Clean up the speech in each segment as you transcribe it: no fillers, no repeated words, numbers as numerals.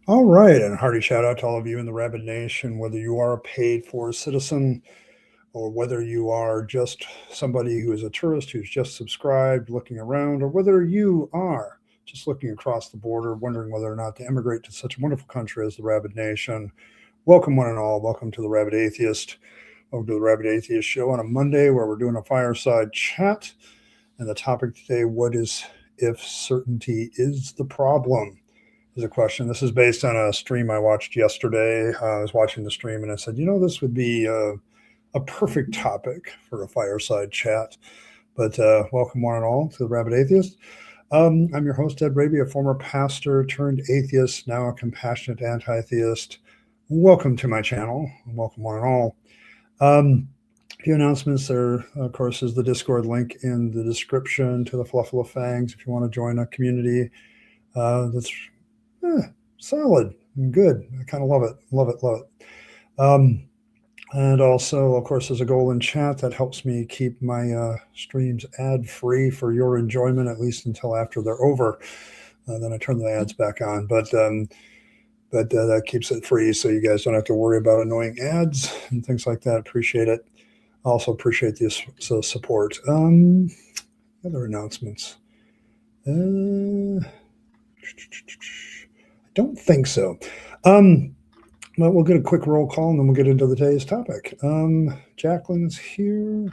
All right, and a hearty shout out to all of you in the Rabyd Nation, whether you are a paid for citizen or whether you are just somebody who is a tourist who's just subscribed, looking around, or whether you are just looking across the border, wondering whether or not to immigrate to such a wonderful country as the Rabyd Nation. Welcome, one and all. Welcome to the Rabyd Atheist. Welcome to the Rabyd Atheist show on a Monday where we're doing a fireside chat. And the topic today, what is if certainty is the problem? Is a question. This is based on a stream I watched yesterday. I was watching the stream and I said, this would be a perfect topic for a fireside chat. But welcome one and all to the Rabyd Atheist. I'm your host, Ed Rabyd, a former pastor turned atheist, now a compassionate anti-theist. Welcome to my channel. Welcome one and all. A few announcements. There, of course, is the Discord link in the description to the Fluffle of Fangs if you want to join a community that's solid and good. I kind of love it. Love it. And also, of course, there's a goal in chat that helps me keep my streams ad-free for your enjoyment, at least until after they're over. Then I turn the ads back on. But that keeps it free, so you guys don't have to worry about annoying ads and things like that. Appreciate it. I also appreciate the support. Other announcements. I don't think so. Well, we'll get a quick roll call and then we'll get into today's topic. Jacqueline's here.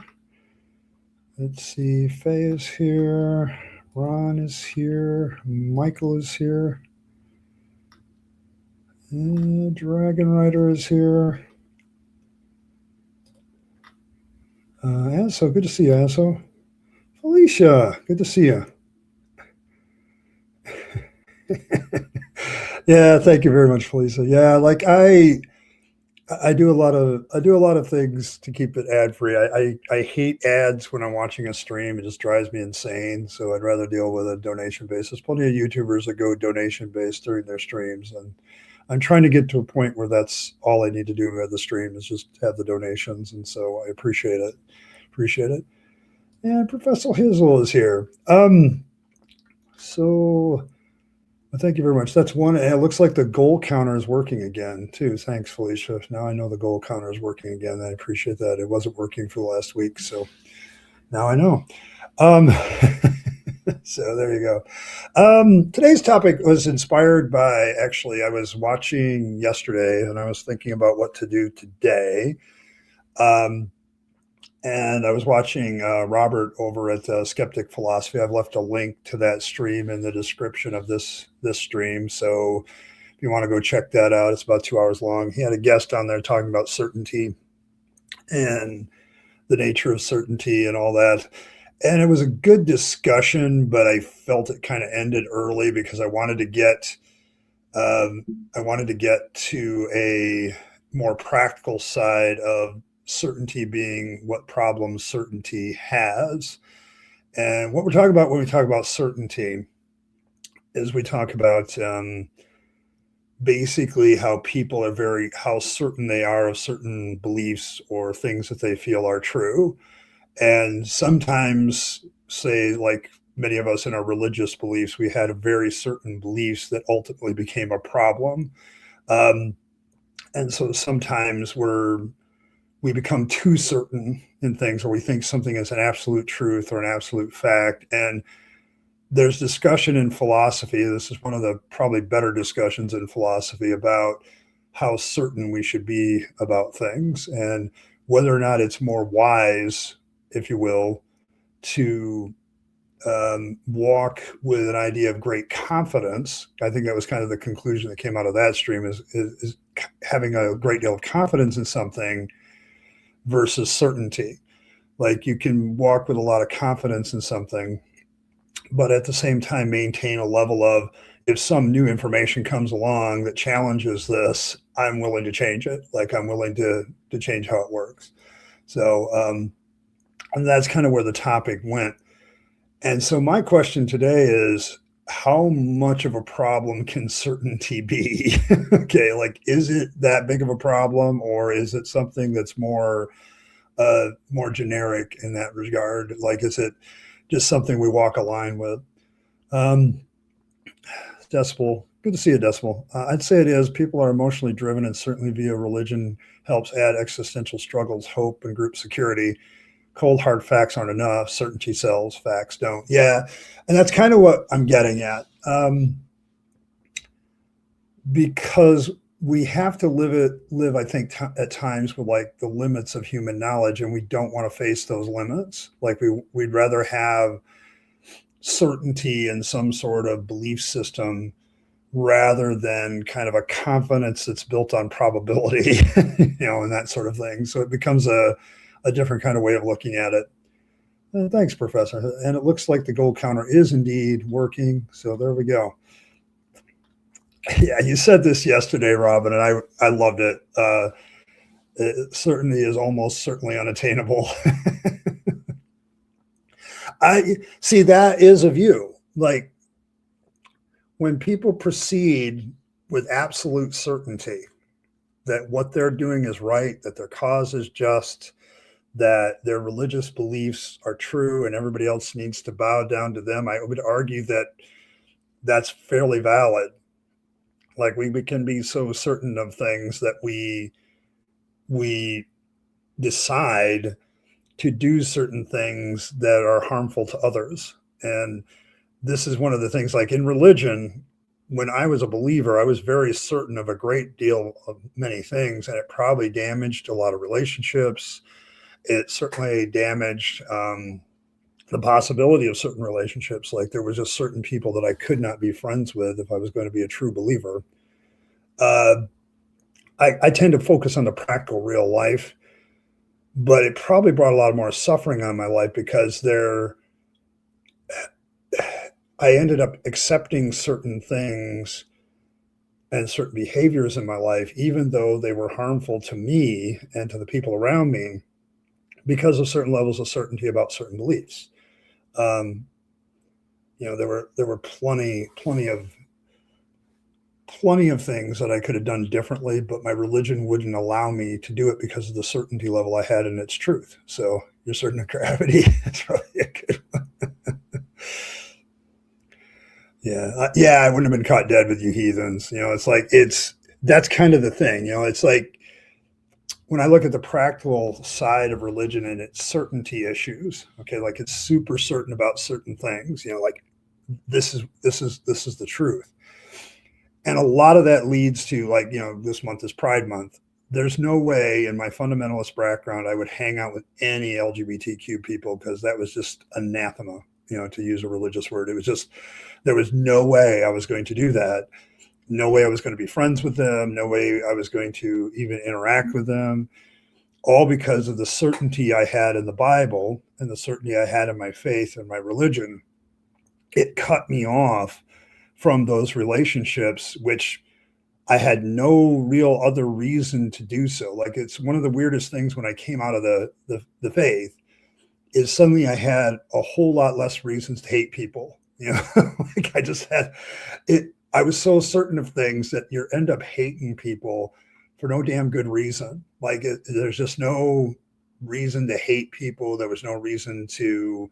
Let's see. Faye is here. Ron is here. Michael is here. Dragon Rider is here. Asso, good to see you, Asso. Felicia, good to see you. Yeah, thank you very much, Felicia. Yeah, like I do a lot of things to keep it ad free. I hate ads when I'm watching a stream. It just drives me insane. So I'd rather deal with a donation basis. There's plenty of YouTubers that go donation based during their streams, and I'm trying to get to a point where that's all I need to do with the stream is just have the donations. And so I appreciate it. And Professor Hizzle is here. So thank you very much. That's one. And it looks like the goal counter is working again, too. Thanks, Felicia. Now I know the goal counter is working again. I appreciate that. It wasn't working for the last week, so now I know. So there you go. Today's topic was inspired by, actually, I was watching yesterday, and I was thinking about what to do today. And I was watching Robert over at Skeptic Philosophy. I've left a link to that stream in the description of this stream. So if you want to go check that out, it's about 2 hours long. He had a guest on there talking about certainty and the nature of certainty and all that. And it was a good discussion, but I felt it kind of ended early because I wanted to get to a more practical side of certainty being what problems certainty has. And what we're talking about when we talk about certainty is we talk about basically how people are how certain they are of certain beliefs or things that they feel are true. And sometimes, say, like many of us in our religious beliefs, we had very certain beliefs that ultimately became a problem. And so sometimes we become too certain in things, or we think something is an absolute truth or an absolute fact. And there's discussion in philosophy. This is one of the probably better discussions in philosophy about how certain we should be about things and whether or not it's more wise, if you will, to walk with an idea of great confidence. I think that was kind of the conclusion that came out of that stream is having a great deal of confidence in something versus certainty. Like you can walk with a lot of confidence in something, but at the same time maintain a level of, if some new information comes along that challenges this, I'm willing to change it. Like I'm willing to change how it works. So, and that's kind of where the topic went. And so my question today is, how much of a problem can certainty be? Okay, like, is it that big of a problem, or is it something that's more more generic in that regard? Like, is it just something we walk a line with? Um, Decibel, good to see you, Decibel. I'd say it is. People are emotionally driven, and certainly via religion helps add existential struggles, hope, and group security. Cold hard facts aren't enough. Certainty sells, facts don't. Yeah, and that's kind of what I'm getting at. Because we have to live, I think, at times with like the limits of human knowledge, and we don't want to face those limits. Like we'd rather have certainty in some sort of belief system rather than kind of a confidence that's built on probability, and that sort of thing. So it becomes a different kind of way of looking at it. Thanks, Professor. And it looks like the gold counter is indeed working. So there we go. Yeah, you said this yesterday, Robin, and I loved it. It certainly is almost certainly unattainable. I see that is a view. Like when people proceed with absolute certainty that what they're doing is right, that their cause is just, that their religious beliefs are true and everybody else needs to bow down to them, I would argue that that's fairly valid. Like we can be so certain of things that we decide to do certain things that are harmful to others. And this is one of the things, like in religion, when I was a believer, I was very certain of a great deal of many things, and it probably damaged a lot of relationships. It certainly damaged the possibility of certain relationships. Like there was just certain people that I could not be friends with if I was going to be a true believer. I tend to focus on the practical real life, but it probably brought a lot more suffering on my life because I ended up accepting certain things and certain behaviors in my life, even though they were harmful to me and to the people around me, because of certain levels of certainty about certain beliefs. There were plenty of things that I could have done differently, but my religion wouldn't allow me to do it because of the certainty level I had in its truth. So you're certain of gravity. That's probably a good one. Yeah, I wouldn't have been caught dead with you heathens. That's kind of the thing. It's like when I look at the practical side of religion and its certainty issues. Okay, like it's super certain about certain things. Like this is the truth. And a lot of that leads to, like, this month is Pride Month. There's no way in my fundamentalist background I would hang out with any LGBTQ people because that was just anathema, to use a religious word. It was just, there was no way I was going to do that. No way I was going to be friends with them. No way I was going to even interact with them, all because of the certainty I had in the Bible and the certainty I had in my faith and my religion. It cut me off from those relationships, which I had no real other reason to do so. Like it's one of the weirdest things when I came out of the faith is suddenly I had a whole lot less reasons to hate people. Like I just had it. I was so certain of things that you end up hating people for no damn good reason. Like there's just no reason to hate people. There was no reason to,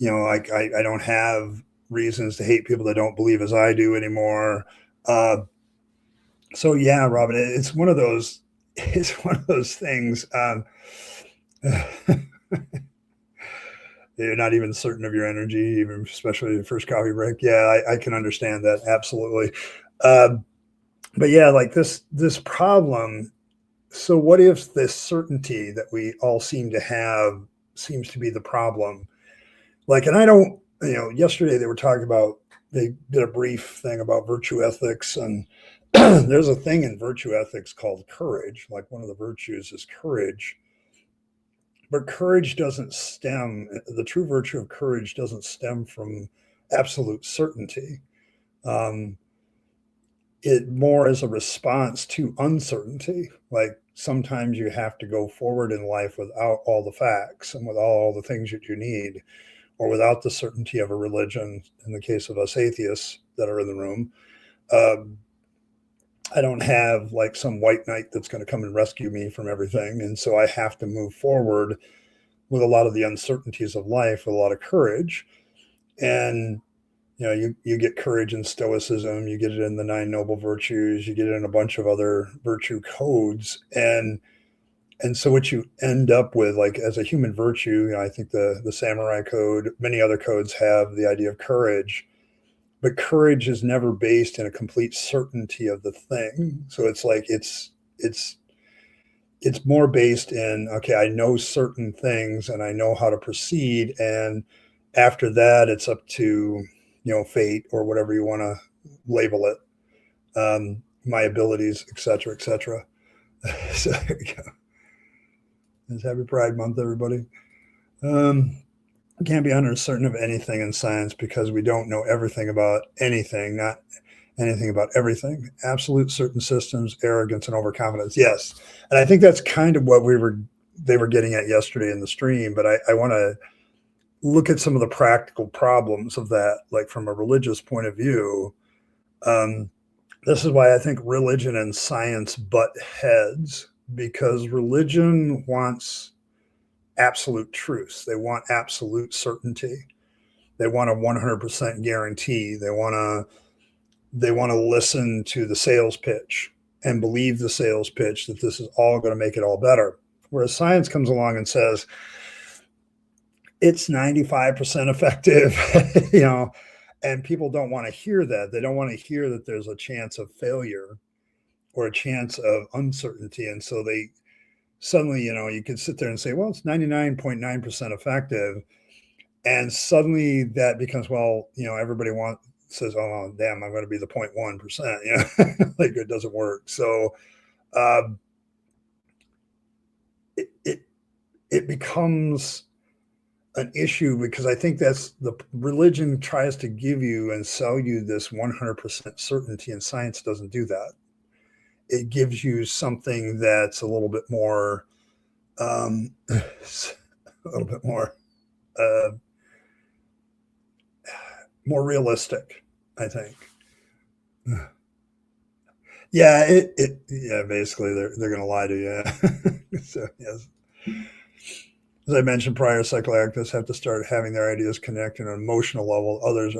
like I don't have reasons to hate people that don't believe as I do anymore. So yeah, Robin, it's one of those things. You're not even certain of your energy, even especially the first coffee break. Yeah, I can understand that absolutely. But yeah, like this problem. So what if this certainty that we all seem to have seems to be the problem? Like, and I don't, yesterday they were talking about, they did a brief thing about virtue ethics, and there's a thing in virtue ethics called courage. Like one of the virtues is courage. But courage doesn't stem, the true virtue of courage doesn't stem from absolute certainty. It more is a response to uncertainty. Like sometimes you have to go forward in life without all the facts and without all the things that you need, or without the certainty of a religion, in the case of us atheists that are in the room. I don't have like some white knight that's going to come and rescue me from everything. And so I have to move forward with a lot of the uncertainties of life with a lot of courage. And you get courage in stoicism, you get it in the nine noble virtues, you get it in a bunch of other virtue codes. And so what you end up with, like as a human virtue, I think the samurai code, many other codes have the idea of courage, but courage is never based in a complete certainty of the thing. So it's like it's more based in, okay, I know certain things and I know how to proceed, and after that it's up to fate or whatever you want to label it, my abilities, etc., etc. So there you go. It's Happy Pride Month, everybody. We can't be uncertain of anything in science because we don't know everything about anything, not anything about everything. Absolute certain systems, arrogance, and overconfidence. Yes, and I think that's kind of what they were getting at yesterday in the stream. But I want to look at some of the practical problems of that, like from a religious point of view. This is why I think religion and science butt heads, because religion wants absolute truth. They want absolute certainty. They want a 100% guarantee. They want to listen to the sales pitch and believe the sales pitch that this is all going to make it all better. Whereas science comes along and says it's 95% effective, and people don't want to hear that. They don't want to hear that there's a chance of failure or a chance of uncertainty. And so they suddenly, you can sit there and say, well, it's 99.9% effective. And suddenly that becomes, well, everybody says, oh, damn, I'm going to be the 0.1%. Like it doesn't work. So it becomes an issue, because I think that's the religion tries to give you and sell you this 100% certainty, and science doesn't do that. It gives you something that's a little bit more, more realistic, I think. Yeah, basically they're going to lie to you. So yes. As I mentioned prior, psychoactivists have to start having their ideas connect on an emotional level. Others,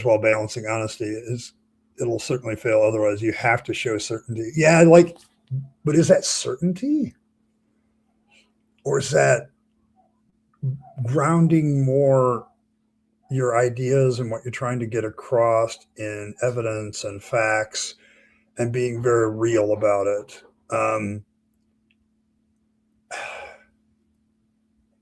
while balancing honesty, it'll certainly fail. Otherwise, you have to show certainty. Yeah, but is that certainty? Or is that grounding more your ideas and what you're trying to get across in evidence and facts and being very real about it?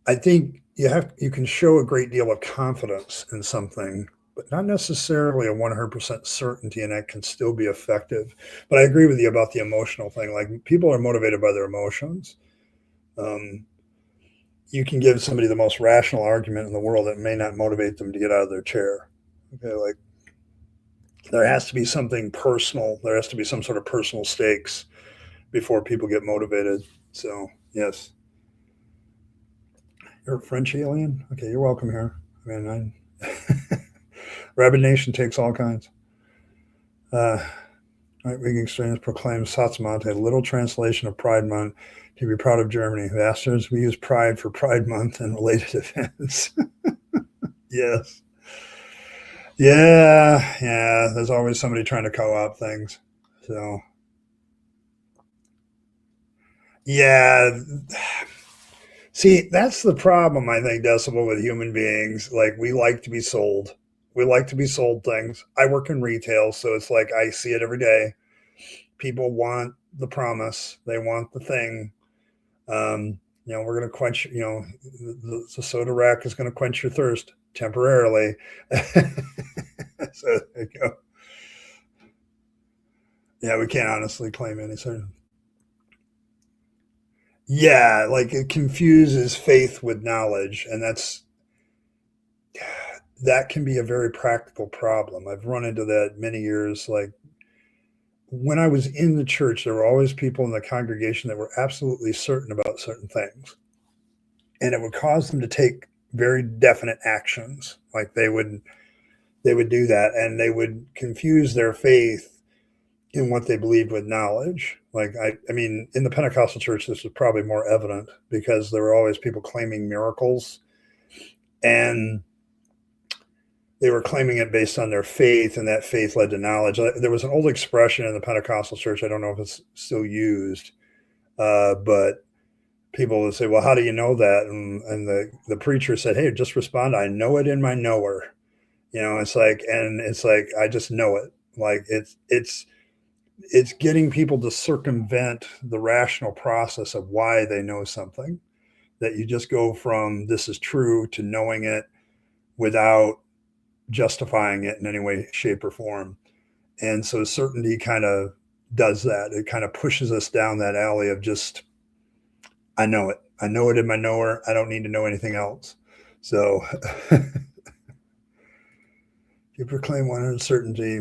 I think you can show a great deal of confidence in something, but not necessarily a 100% certainty, and that can still be effective. But I agree with you about the emotional thing. Like, people are motivated by their emotions. You can give somebody the most rational argument in the world that may not motivate them to get out of their chair. Okay, like there has to be something personal. There has to be some sort of personal stakes before people get motivated. So yes. You're a French alien? Okay, you're welcome here. I mean, Rabyd Nation takes all kinds. Right-wing extremists proclaim Satzmacht, a literal translation of Pride Month, to be proud of Germany. Bastards, we use pride for Pride Month and related events. Yes. Yeah. There's always somebody trying to co-opt things. So, yeah. See, that's the problem, I think, Decibel, with human beings. Like, we like to be sold. We like to be sold things. I work in retail, so it's like I see it every day. People want the promise. They want the thing. We're going to quench, the soda rack is going to quench your thirst temporarily. So there you go. Yeah, we can't honestly claim any sort of. Yeah, like it confuses faith with knowledge, and that can be a very practical problem. I've run into that many years. Like, when I was in the church, there were always people in the congregation that were absolutely certain about certain things, and it would cause them to take very definite actions. Like they would do that, and they would confuse their faith in what they believed with knowledge. Like, I mean, in the Pentecostal church, this was probably more evident because there were always people claiming miracles, and they were claiming it based on their faith, and that faith led to knowledge. There was an old expression in the Pentecostal church. I don't know if it's still used, but people would say, well, how do you know that? And the preacher said, hey, just respond, I know it in my knower. It's like, I just know it. Like it's getting people to circumvent the rational process of why they know something, that you just go from this is true to knowing it without justifying it in any way, shape, or form. And so certainty kind of does that. It kind of pushes us down that alley of just, I know it. I know it in my knower. I don't need to know anything else. So you proclaim 100 certainty,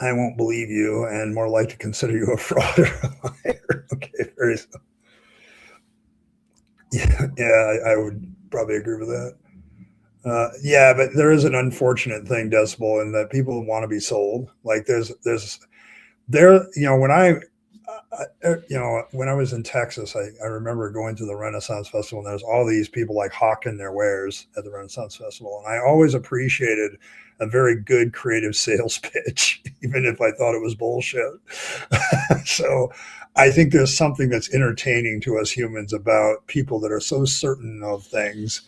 I won't believe you and more like to consider you a fraud or a liar. Okay, very so. Yeah, I would probably agree with that. Yeah, but there is an unfortunate thing, Decibel, in that people want to be sold. Like when when I was in Texas, I remember going to the Renaissance Festival, and there's all these people like hawking their wares at the Renaissance Festival. And I always appreciated a very good creative sales pitch, even if I thought it was bullshit. So I think there's something that's entertaining to us humans about people that are so certain of things.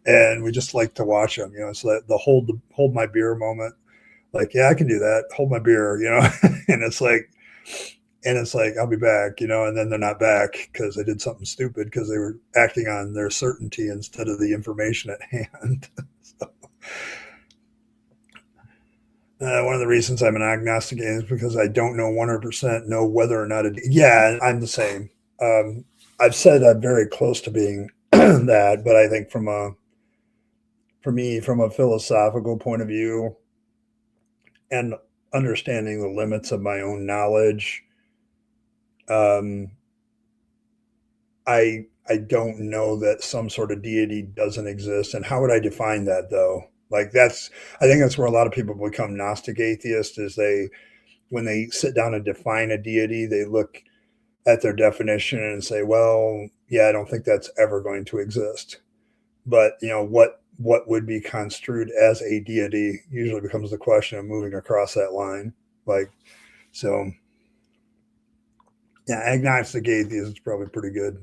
And we just like to watch them, it's like the hold my beer moment. Like, yeah, I can do that. Hold my beer, and it's like, I'll be back, and then they're not back because they did something stupid because they were acting on their certainty instead of the information at hand. So, one of the reasons I'm an agnostic is because I don't know 100% know whether or not yeah, I'm the same. I've said I'm very close to being that, but I think from a philosophical point of view and understanding the limits of my own knowledge, I don't know that some sort of deity doesn't exist. And how would I define that, though? Like I think that's where a lot of people become Gnostic atheists, is when they sit down and define a deity, they look at their definition and say, well, yeah, I don't think that's ever going to exist. But what would be construed as a deity usually becomes the question of moving across that line. Like, so yeah, agnostic atheist is probably a pretty good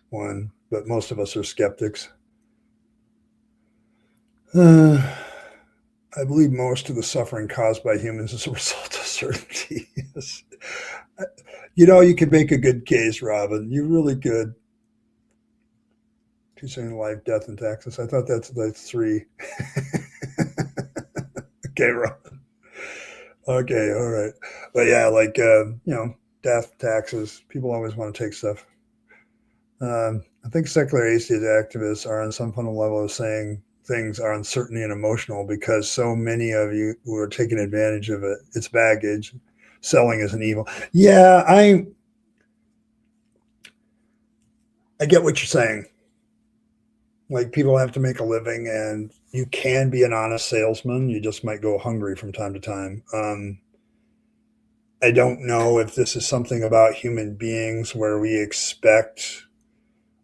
one, but most of us are skeptics. I believe most of the suffering caused by humans is a result of certainty. Yes. You could make a good case, Robin. You really could. Two saying life, death, and taxes. I thought that's three. Okay, Robin. Okay, all right. But yeah, like death, taxes. People always want to take stuff. I think secular atheist activists are on some fundamental level of saying things are uncertain and emotional because so many of you who are taking advantage of it, it's baggage. Selling is an evil. Yeah, I get what you're saying. Like, people have to make a living, and you can be an honest salesman. You just might go hungry from time to time. I don't know if this is something about human beings where we expect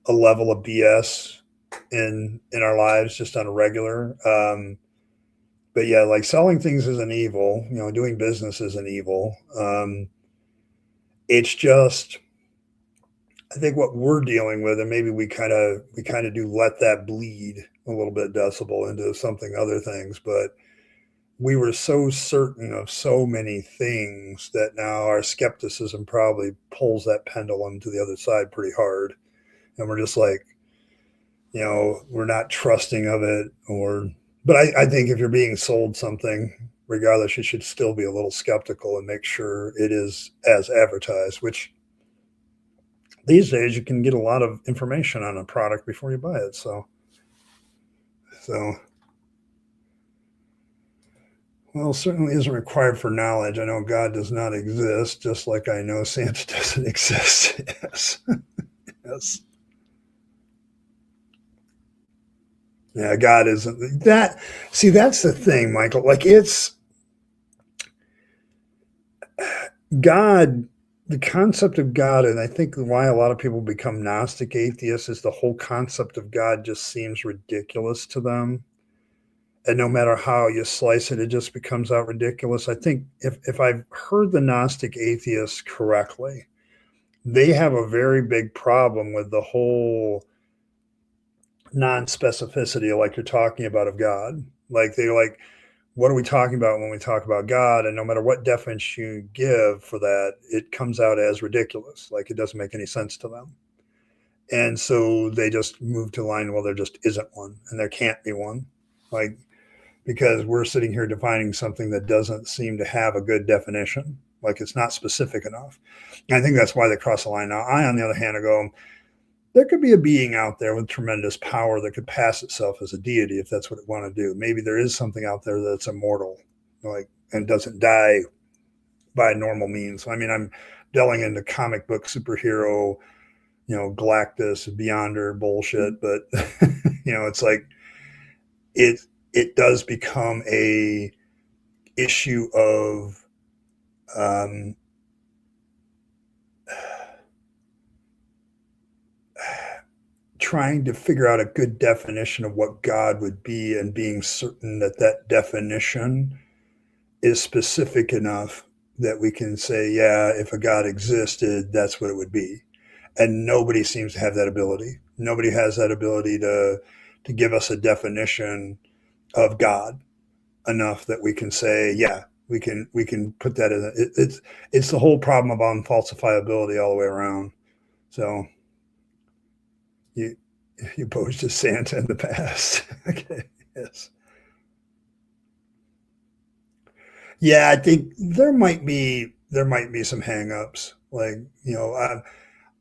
a level of BS in our lives just on a regular. But yeah, like selling things is an evil. Doing business is an evil. It's just, I think what we're dealing with, and maybe we kind of do let that bleed a little bit, Decibel, into something other things, but we were so certain of so many things that now our skepticism probably pulls that pendulum to the other side pretty hard. And we're just like, we're not trusting of it. But I think if you're being sold something, regardless, you should still be a little skeptical and make sure it is as advertised, which these days you can get a lot of information on a product before you buy it. So well, certainly isn't required for knowledge. I know God does not exist, just like I know Santa doesn't exist. Yes. Yes. Yeah, God isn't that. See, that's the thing, Michael. Like, God, the concept of God, and I think why a lot of people become Gnostic atheists is the whole concept of God just seems ridiculous to them. And no matter how you slice it, it just becomes out ridiculous. I think if I've heard the Gnostic atheists correctly, they have a very big problem with the whole non-specificity, like you're talking about, of God. Like they're like, what are we talking about when we talk about God? And no matter what definition you give for that, it comes out as ridiculous. Like it doesn't make any sense to them. And so they just move to the line, well, there just isn't one, and there can't be one. Like, because we're sitting here defining something that doesn't seem to have a good definition. Like it's not specific enough. And I think that's why they cross the line. Now, I, on the other hand, I go, there could be a being out there with tremendous power that could pass itself as a deity if that's what it want to do. Maybe there is something out there that's immortal, like, and doesn't die by normal means. I mean, I'm delving into comic book superhero, Galactus, Beyonder bullshit, but it's like it it does become a issue of um, trying to figure out a good definition of what God would be and being certain that that definition is specific enough that we can say, yeah, if a God existed, that's what it would be. And nobody seems to have that ability. Nobody has that ability to give us a definition of God enough that we can say, yeah, we can put that in. It's the whole problem of unfalsifiability all the way around. So you you posed as Santa in the past. Okay, yes, yeah. I think there might be some hangups. Like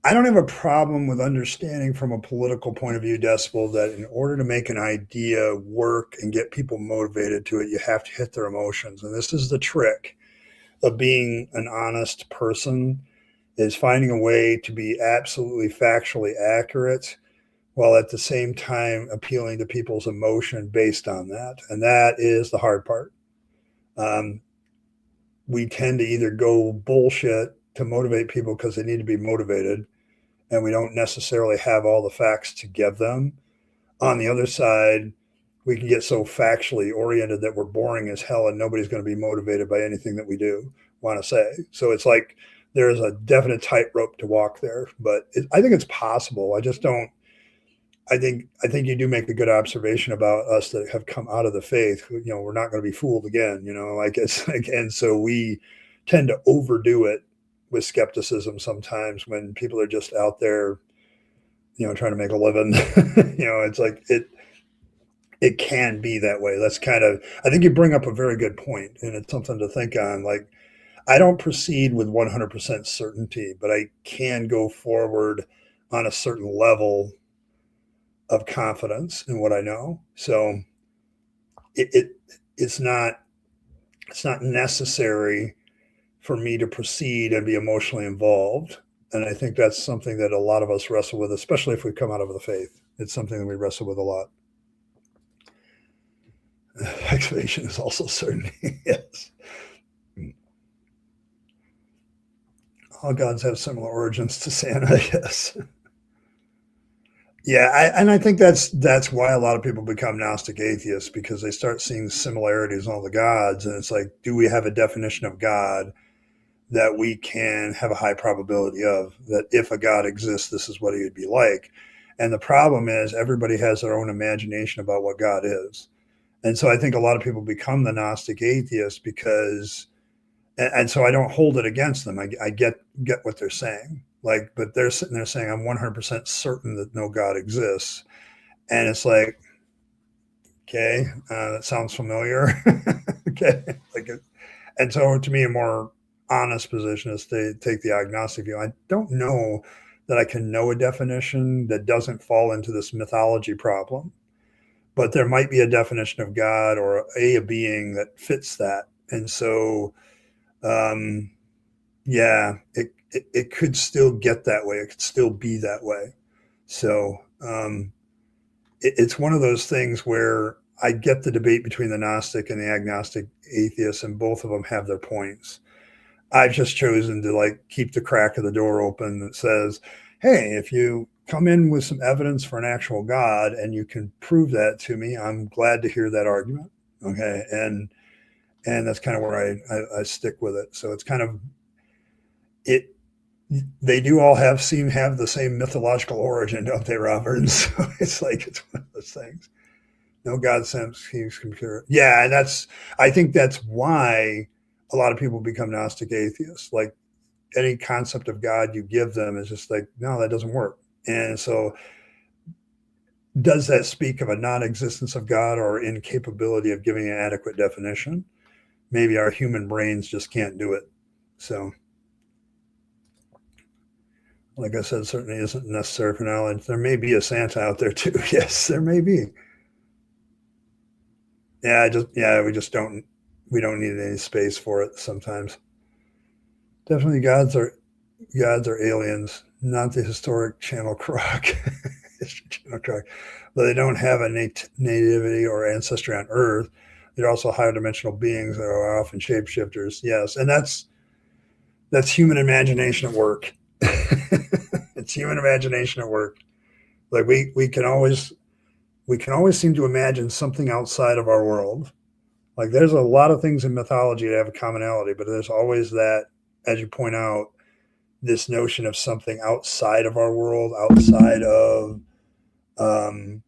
I don't have a problem with understanding from a political point of view, Decibel, that in order to make an idea work and get people motivated to it, you have to hit their emotions. And this is the trick of being an honest person, is finding a way to be absolutely factually accurate while at the same time appealing to people's emotion based on that. And that is the hard part. Um, we tend to either go bullshit to motivate people because they need to be motivated, and we don't necessarily have all the facts to give them. On the other side, we can get so factually oriented that we're boring as hell and nobody's going to be motivated by anything that we do want to say. So it's like there's a definite tightrope to walk there, but I think it's possible. I just don't. I think you do make a good observation about us that have come out of the faith. We're not going to be fooled again. Like it's like, and so we tend to overdo it with skepticism sometimes when people are just out there, trying to make a living. It's like it can be that way. That's kind of, I think you bring up a very good point, and it's something to think on. Like, I don't proceed with 100% certainty, but I can go forward on a certain level of confidence in what I know. So it, it it's not necessary for me to proceed and be emotionally involved. And I think that's something that a lot of us wrestle with, especially if we come out of the faith. It's something that we wrestle with a lot. Explanation is also certainty. Yes. All gods have similar origins to Santa. Yes. Yeah, and I think that's why a lot of people become Gnostic atheists, because they start seeing similarities in all the gods, and it's like, do we have a definition of God that we can have a high probability of, that if a God exists, this is what he would be like? And the problem is everybody has their own imagination about what God is, and so I think a lot of people become the Gnostic atheist because, and so I don't hold it against them. I get what they're saying. Like, but they're sitting there saying, I'm 100% certain that no God exists. And it's like, okay, that sounds familiar. Okay. And so to me, a more honest position is to take the agnostic view. I don't know that I can know a definition that doesn't fall into this mythology problem, but there might be a definition of God or a being that fits that. And so, um, yeah, it could still get that way. It could still be that way. So it's one of those things where I get the debate between the Gnostic and the agnostic atheists, and both of them have their points. I've just chosen to like keep the crack of the door open that says, hey, if you come in with some evidence for an actual God and you can prove that to me, I'm glad to hear that argument. Okay. And that's kind of where I stick with it. So it's kind of it. They do all have the same mythological origin, don't they, Robert? And so it's like it's one of those things. No God seems computer. Yeah, and I think that's why a lot of people become Gnostic atheists. Like any concept of God you give them is just like, no, that doesn't work. And so does that speak of a non-existence of God or incapability of giving an adequate definition? Maybe our human brains just can't do it. So like I said, certainly isn't necessary for knowledge. There may be a Santa out there too. Yes, there may be. Yeah, we don't need any space for it sometimes. Definitely gods are aliens, not the historic Channel Croc. Channel Croc. But they don't have a nativity or ancestry on Earth. They're also higher dimensional beings that are often shapeshifters. Yes, and that's human imagination at work. It's human imagination at work. Like we can always seem to imagine something outside of our world. Like there's a lot of things in mythology that have a commonality, but there's always that, as you point out, this notion of something outside of our world, outside of the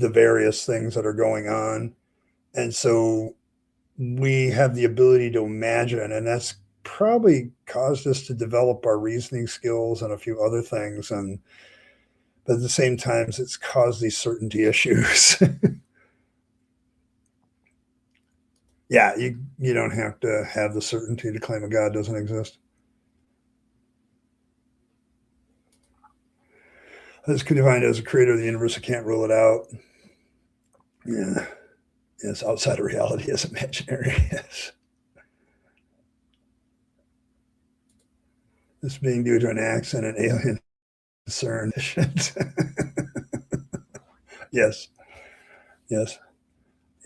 various things that are going on. And so we have the ability to imagine, and that's probably caused us to develop our reasoning skills and a few other things. But at the same time, it's caused these certainty issues. Yeah, you don't have to have the certainty to claim a God doesn't exist. This could define it as a creator of the universe. I can't rule it out. Yeah, yes, outside of reality is imaginary. Yes, this being due to an accident, an alien concern. Yes, yes,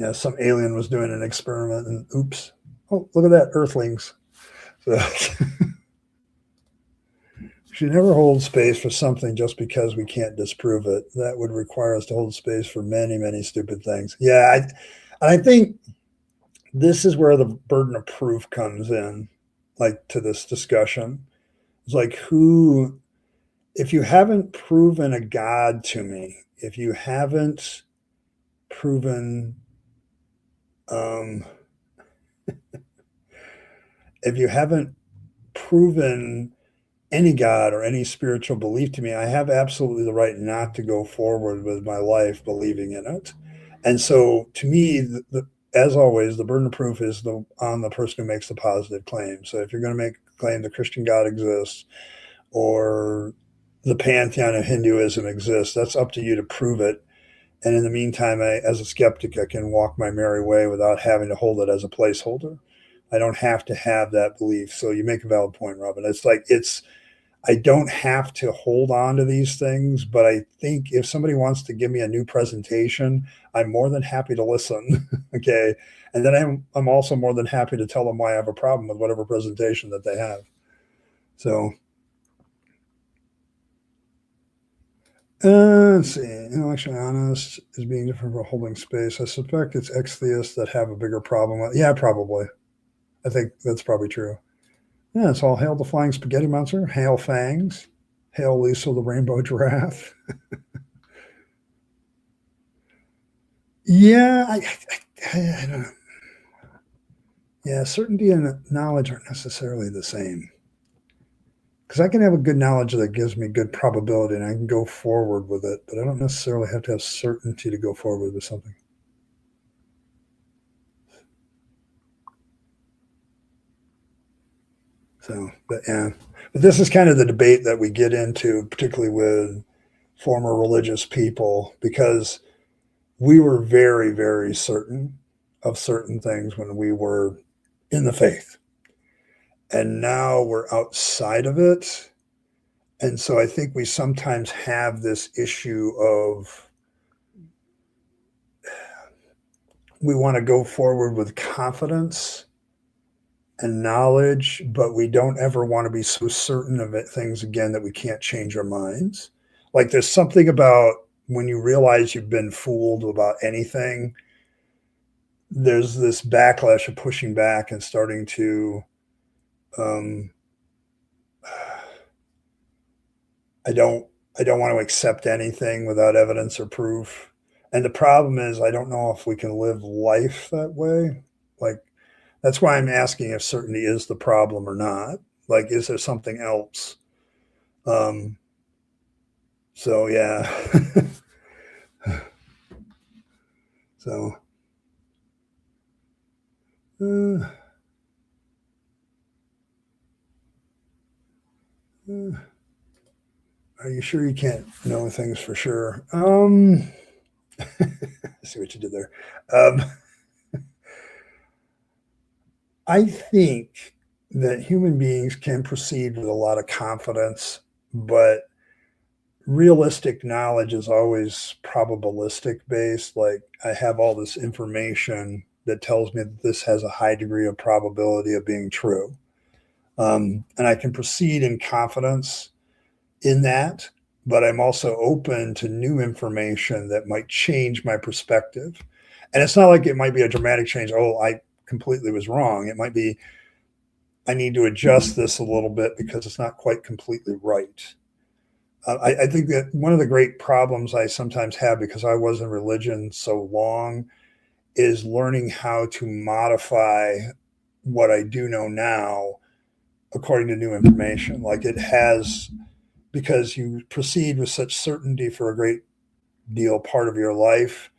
yes. Some alien was doing an experiment, and oops! Oh, look at that, Earthlings. So, should never hold space for something just because we can't disprove it. That would require us to hold space for many, many stupid things. Yeah, I think this is where the burden of proof comes in, like to this discussion. It's like if you haven't proven a God to me, if you haven't proven, um, if you haven't proven any God or any spiritual belief to me, I have absolutely the right not to go forward with my life believing in it. And so, to me, as always, the burden of proof is on the person who makes the positive claim. So, if you're going to make a claim the Christian God exists or the pantheon of Hinduism exists, that's up to you to prove it. And in the meantime, as a skeptic, I can walk my merry way without having to hold it as a placeholder. I don't have to have that belief. So you make a valid point, Robin. I don't have to hold on to these things, but I think if somebody wants to give me a new presentation, I'm more than happy to listen. Okay. And then I'm also more than happy to tell them why I have a problem with whatever presentation that they have. So let's see. Intellectually honest is being different from holding space. I suspect it's ex-theists that have a bigger problem with. Yeah, probably. I think that's probably true. Yeah, so I'll hail the flying spaghetti monster, hail Fangs, hail Lisa the rainbow giraffe. Yeah, I don't know. Yeah, certainty and knowledge aren't necessarily the same. Because I can have a good knowledge that gives me good probability and I can go forward with it, but I don't necessarily have to have certainty to go forward with something. So, but yeah, but this is kind of the debate that we get into, particularly with former religious people, because we were very, very certain of certain things when we were in the faith. And now we're outside of it. And so I think we sometimes have this issue of we want to go forward with confidence and knowledge, but we don't ever want to be so certain of it, things again that we can't change our minds. Like there's something about when you realize you've been fooled about anything, there's this backlash of pushing back and starting to um, I don't I don't want to accept anything without evidence or proof. And the problem is I don't know if we can live life that way. Like that's why I'm asking if certainty is the problem or not. Like, is there something else? Um, so yeah. so uh, uh, are you sure you can't know things for sure? I see what you did there. Um, I think that human beings can proceed with a lot of confidence, but realistic knowledge is always probabilistic based. Like, I have all this information that tells me that this has a high degree of probability of being true. And I can proceed in confidence in that, but I'm also open to new information that might change my perspective. And it's not like it might be a dramatic change. Oh, I completely was wrong. It might be, I need to adjust this a little bit because it's not quite completely right. I think that one of the great problems I sometimes have because I was in religion so long is learning how to modify what I do know now according to new information. Like it has, because you proceed with such certainty for a great deal part of your life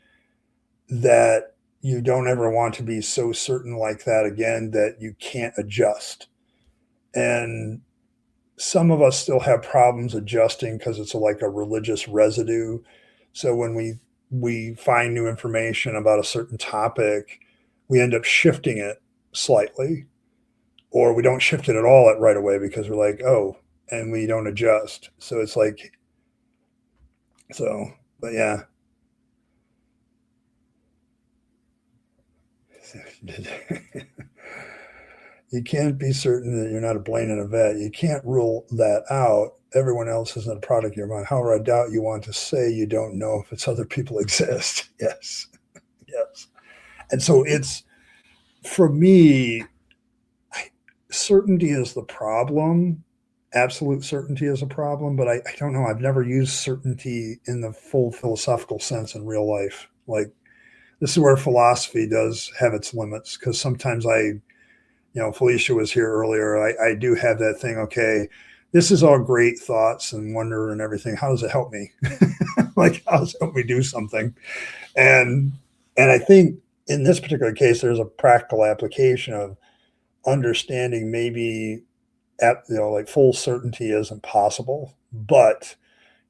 that you don't ever want to be so certain like that again that you can't adjust. And some of us still have problems adjusting because it's like a religious residue. So when we find new information about a certain topic, we end up shifting it slightly, or we don't shift it at all right away because we're like, oh, and we don't adjust. So it's like, so, but yeah. You can't be certain that you're not a Blaine and a vet. You can't rule that out. Everyone else isn't a product of your mind. However, I doubt you want to say you don't know if it's other people exist. Yes. Yes. And so it's, for me, certainty is the problem. Absolute certainty is a problem, but I don't know. I've never used certainty in the full philosophical sense in real life. Like, this is where philosophy does have its limits because sometimes Felicia was here earlier. I do have that thing. Okay, this is all great thoughts and wonder and everything. How does it help me? Like, how does it help me do something? And I think in this particular case, there's a practical application of understanding maybe like full certainty isn't possible, but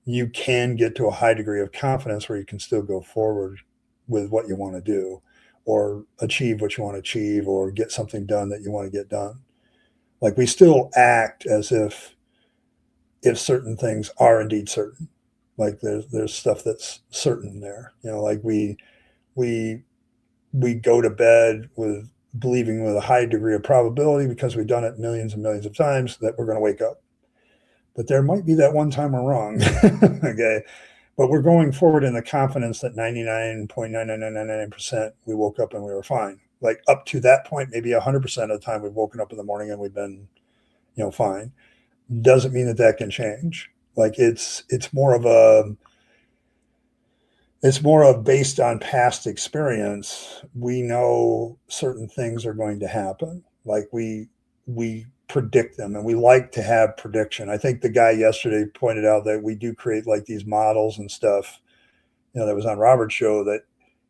you can get to a high degree of confidence where you can still go forward with what you want to do or achieve what you want to achieve or get something done that you want to get done. Like we still act as if certain things are indeed certain. Like there's stuff that's certain there. Like we go to bed with believing with a high degree of probability because we've done it millions and millions of times that we're going to wake up. But there might be that one time we're wrong. Okay. But we're going forward in the confidence that 99.99999% we woke up and we were fine. Like up to that point, maybe 100% of the time we've woken up in the morning and we've been, fine. Doesn't mean that can change. Like it's more of based on past experience. We know certain things are going to happen. Like we predict them and we like to have prediction. I think the guy yesterday pointed out that we do create like these models and stuff, that was on Robert's show, that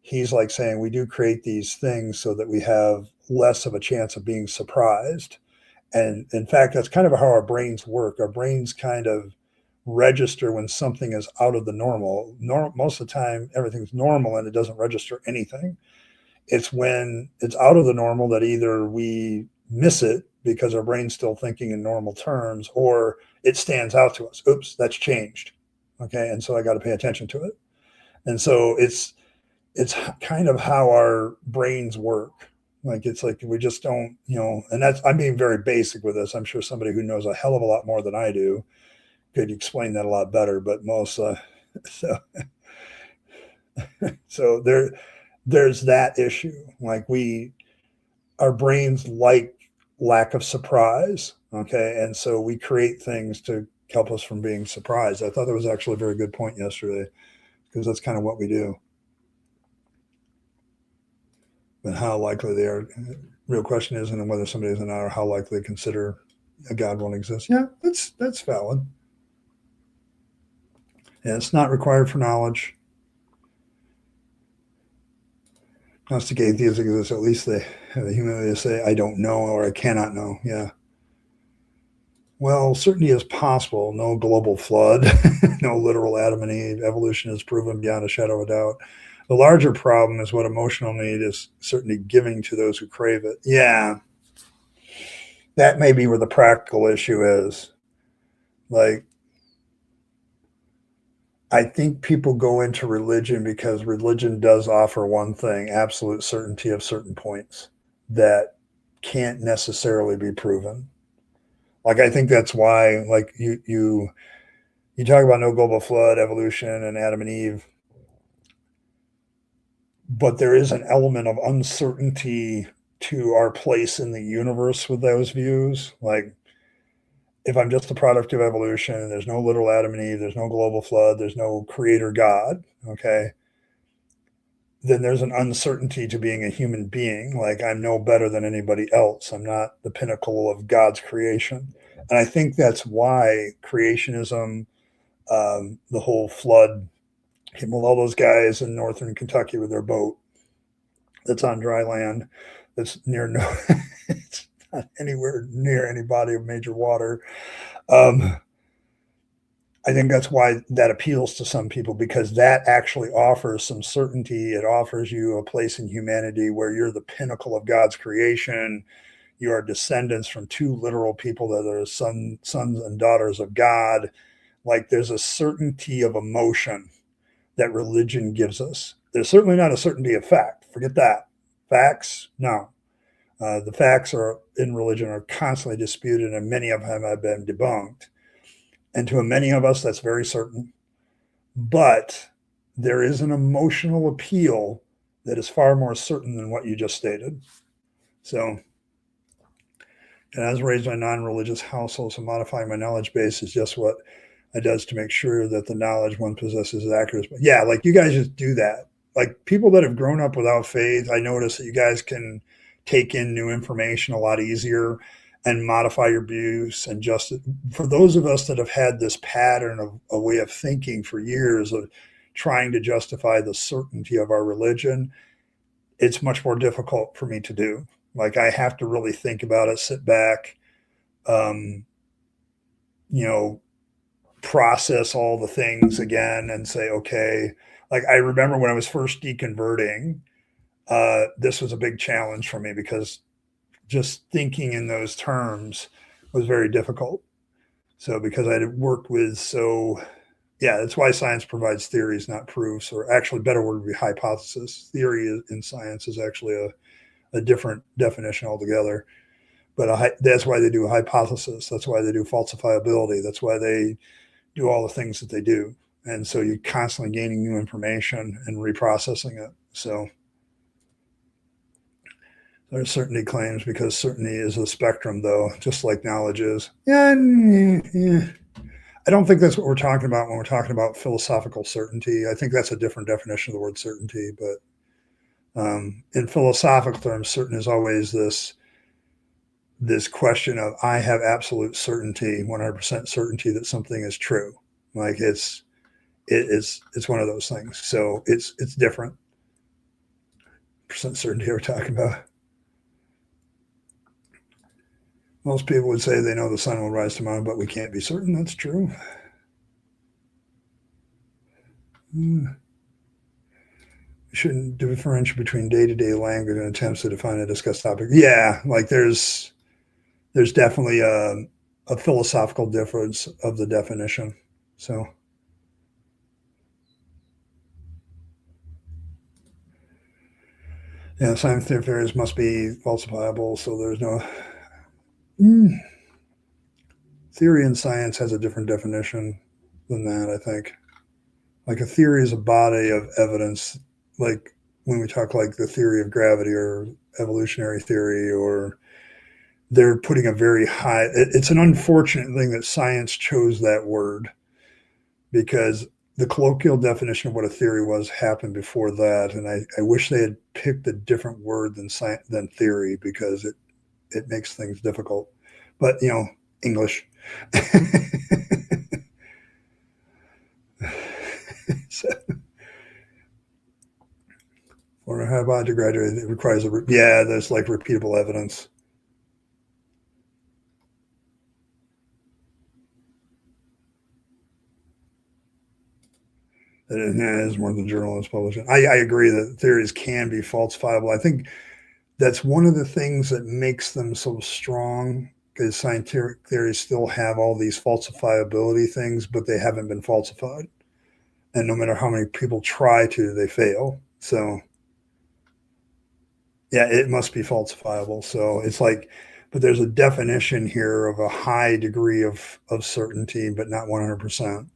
he's like saying we do create these things so that we have less of a chance of being surprised. And in fact, that's kind of how our brains work. Our brains kind of register when something is out of the normal. Most of the time, everything's normal and it doesn't register anything. It's when it's out of the normal that either we miss it because our brain's still thinking in normal terms, or it stands out to us. Oops, that's changed. Okay, and so I got to pay attention to it. And so it's kind of how our brains work. Like, it's like we just don't, and I'm being very basic with this. I'm sure somebody who knows a hell of a lot more than I do could explain that a lot better, but most, so, so there's that issue. Like, our brains like lack of surprise. Okay. And so we create things to help us from being surprised. I thought that was actually a very good point yesterday, because that's kind of what we do. But how likely they are, real question isn't whether somebody is or not, or how likely they consider a God won't exist. Yeah, that's valid. And it's not required for knowledge. Gnostic atheists exist. At least they have the humility to say, I don't know, or I cannot know. Yeah. Well, certainty is possible. No global flood, no literal Adam and Eve. Evolution is proven beyond a shadow of a doubt. The larger problem is what emotional need is certainty giving to those who crave it. Yeah. That may be where the practical issue is. Like, I think people go into religion because religion does offer one thing, absolute certainty of certain points that can't necessarily be proven. Like, I think that's why, like, you talk about no global flood, evolution, and Adam and Eve, but there is an element of uncertainty to our place in the universe with those views. Like, if I'm just a product of evolution, there's no literal Adam and Eve, there's no global flood, there's no creator God, okay, then there's an uncertainty to being a human being. Like, I'm no better than anybody else. I'm not the pinnacle of God's creation. And I think that's why creationism, the whole flood, well, all those guys in northern Kentucky with their boat that's on dry land, that's near no, it's not anywhere near any body of major water. Um, I think that's why that appeals to some people, because that actually offers some certainty. It offers you a place in humanity where you're the pinnacle of God's creation. You are descendants from two literal people that are sons and daughters of God. Like, there's a certainty of emotion that religion gives us. There's certainly not a certainty of fact. Forget that. Facts, no. The facts are in religion are constantly disputed, and many of them have been debunked. And to many of us, that's very certain. But there is an emotional appeal that is far more certain than what you just stated. So, and as raised by non-religious households, so modifying my knowledge base is just what it does to make sure that the knowledge one possesses is accurate. But yeah, like, you guys just do that. Like, people that have grown up without faith, I notice that you guys can take in new information a lot easier and modify your views. And just for those of us that have had this pattern of a way of thinking for years of trying to justify the certainty of our religion, it's much more difficult for me to do. Like, I have to really think about it, sit back, um, you know, process all the things again and say, okay, like, I remember when I was first deconverting, this was a big challenge for me, because just thinking in those terms was very difficult. So, because I had worked with, yeah, that's why science provides theories, not proofs, or actually, better word would be hypothesis. Theory in science is actually a different definition altogether. But that's why they do a hypothesis. That's why they do falsifiability. That's why they do all the things that they do. And so you're constantly gaining new information and reprocessing it. So there's certainty claims, because certainty is a spectrum, though, just like knowledge is. Yeah, I don't think that's what we're talking about when we're talking about philosophical certainty. I think that's a different definition of the word certainty. But in philosophical terms, certain is always this question of, I have absolute certainty, 100% certainty that something is true. Like, it's one of those things. So it's different. Percent certainty we're talking about. Most people would say they know the sun will rise tomorrow, but we can't be certain. That's true. We shouldn't differentiate between day-to-day language and attempts to define and discuss topics. Yeah, like, there's definitely a philosophical difference of the definition. So, Yeah, scientific theories must be falsifiable, so there's no. Mm, theory in science has a different definition than that, I think. Like a theory is a body of evidence, like when we talk like the theory of gravity or evolutionary theory, or they're putting a very high. It's an unfortunate thing that science chose that word because the colloquial definition of what a theory was happened before that, and I wish they had picked a different word than science than theory because it makes things difficult. But English. So, or how about to graduate? It requires there's like repeatable evidence. It is more than journalists publishing. I agree that theories can be falsifiable. I think that's one of the things that makes them so strong because scientific theories still have all these falsifiability things, but they haven't been falsified. And no matter how many people try to, they fail. So, yeah, it must be falsifiable. So it's like, but there's a definition here of a high degree of certainty, but not 100%.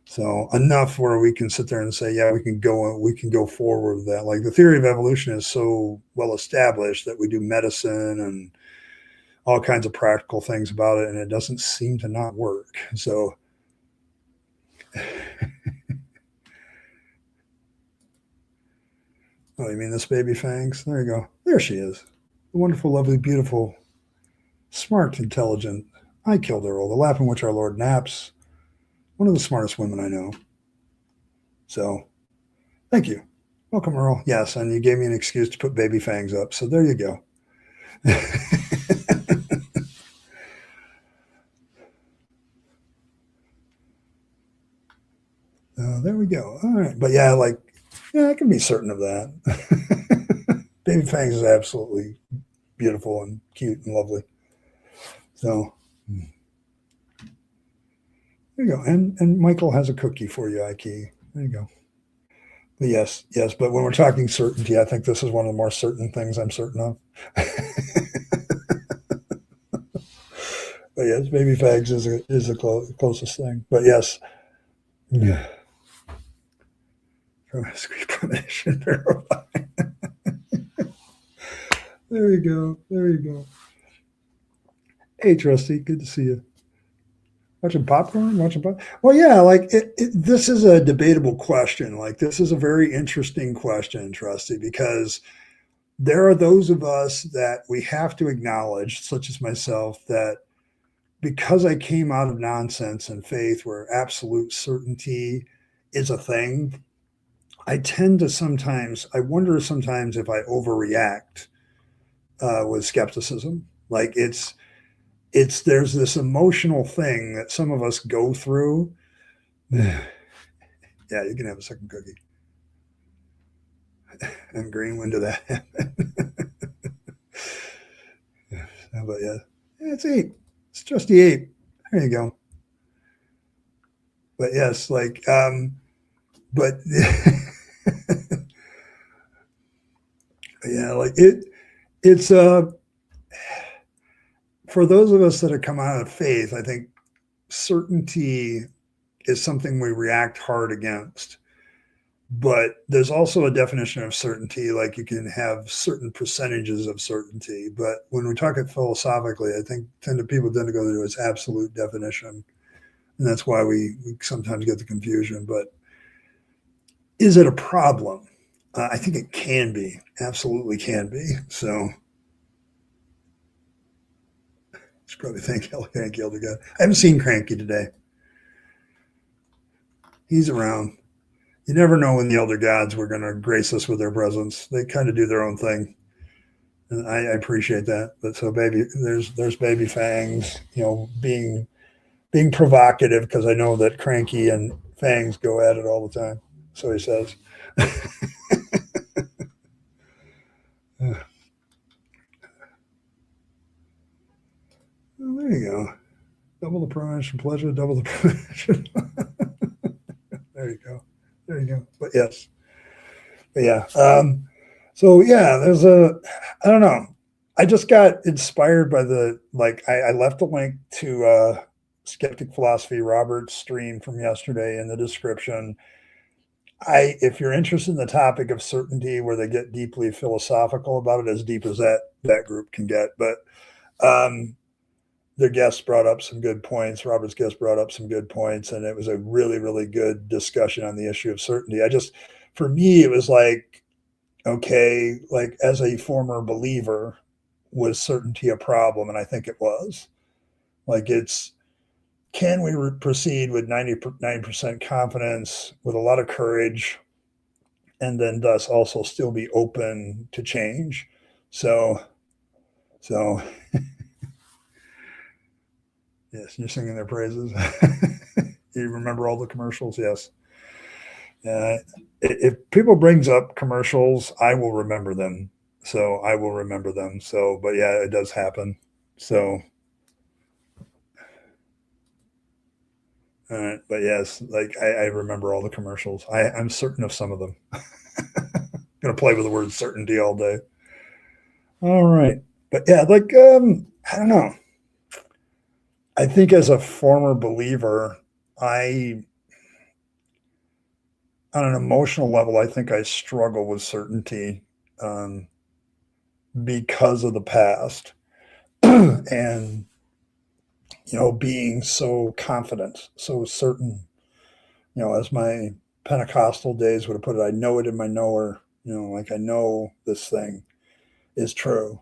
So enough where we can sit there and say, yeah, we can go forward with that. Like the theory of evolution is so well established that we do medicine and all kinds of practical things about it, and it doesn't seem to not work. So, oh, you mean this baby Fangs? There you go. There she is. The wonderful, lovely, beautiful, smart, intelligent. I killed Earl, the lap in which our Lord naps. One of the smartest women I know. So, thank you. Welcome, Earl. Yes, and you gave me an excuse to put baby Fangs up. So there you go. There we go. All right. But yeah, I can be certain of that. Baby Fangs is absolutely beautiful and cute and lovely. So there you go. And Michael has a cookie for you, Ike. There you go. But yes. But when we're talking certainty, I think this is one of the more certain things I'm certain of. But yes, baby Fangs is the closest thing. But yes. Yeah. Permission verified. There you go. There you go. Hey, Trusty, good to see you. Watching popcorn? Watching popcorn? Well, yeah, this is a debatable question. Like, this is a very interesting question, Trusty, because there are those of us that we have to acknowledge, such as myself, that because I came out of nonsense and faith where absolute certainty is a thing, I wonder sometimes if I overreact with skepticism. Like there's this emotional thing that some of us go through. Yeah, you can have a second cookie. And green, when did that happen? But yeah, it's 8. It's just the 8. There you go. But yes, but yeah, it's for those of us that have come out of faith, I think certainty is something we react hard against. But there's also a definition of certainty, like you can have certain percentages of certainty. But when we talk it philosophically, I think people tend to go to its absolute definition. And that's why we sometimes get the confusion. But is it a problem? I think it can be, absolutely can be. So should probably thank Elder God. I haven't seen Cranky today. He's around. You never know when the Elder Gods were going to grace us with their presence. They kind of do their own thing, and I appreciate that. But so, there's baby Fangs, being provocative because I know that Cranky and Fangs go at it all the time. So he says. Well, there you go. Double the premonition pleasure, double the premonition. There you go. But yes. But yeah. So yeah, I don't know. I just got inspired by I left a link to Skeptic Philosophy, Robert's stream from yesterday in the description. If you're interested in the topic of certainty, where they get deeply philosophical about it, as deep as that group can get, but um, their guests brought up some good points. Robert's guest brought up some good points, and it was a really, really good discussion on the issue of certainty. For me, it was like, okay, like as a former believer, was certainty a problem? And I think it was. Like, can we proceed with 99% confidence, with a lot of courage, and then thus also still be open to change? So, so yes, you're singing their praises. You remember all the commercials? Yes. Uh, if people brings up commercials, I will remember them. So I will remember them. So, but yeah, it does happen. So, but yes, like I remember all the commercials. I'm certain of some of them. Gonna play with the word certainty all day. All right, but yeah, I don't know. I think as a former believer, I on an emotional level, I think I struggle with certainty um, because of the past, and being so confident, so certain. As my Pentecostal days would have put it, I know it in my knower. Like I know this thing is true.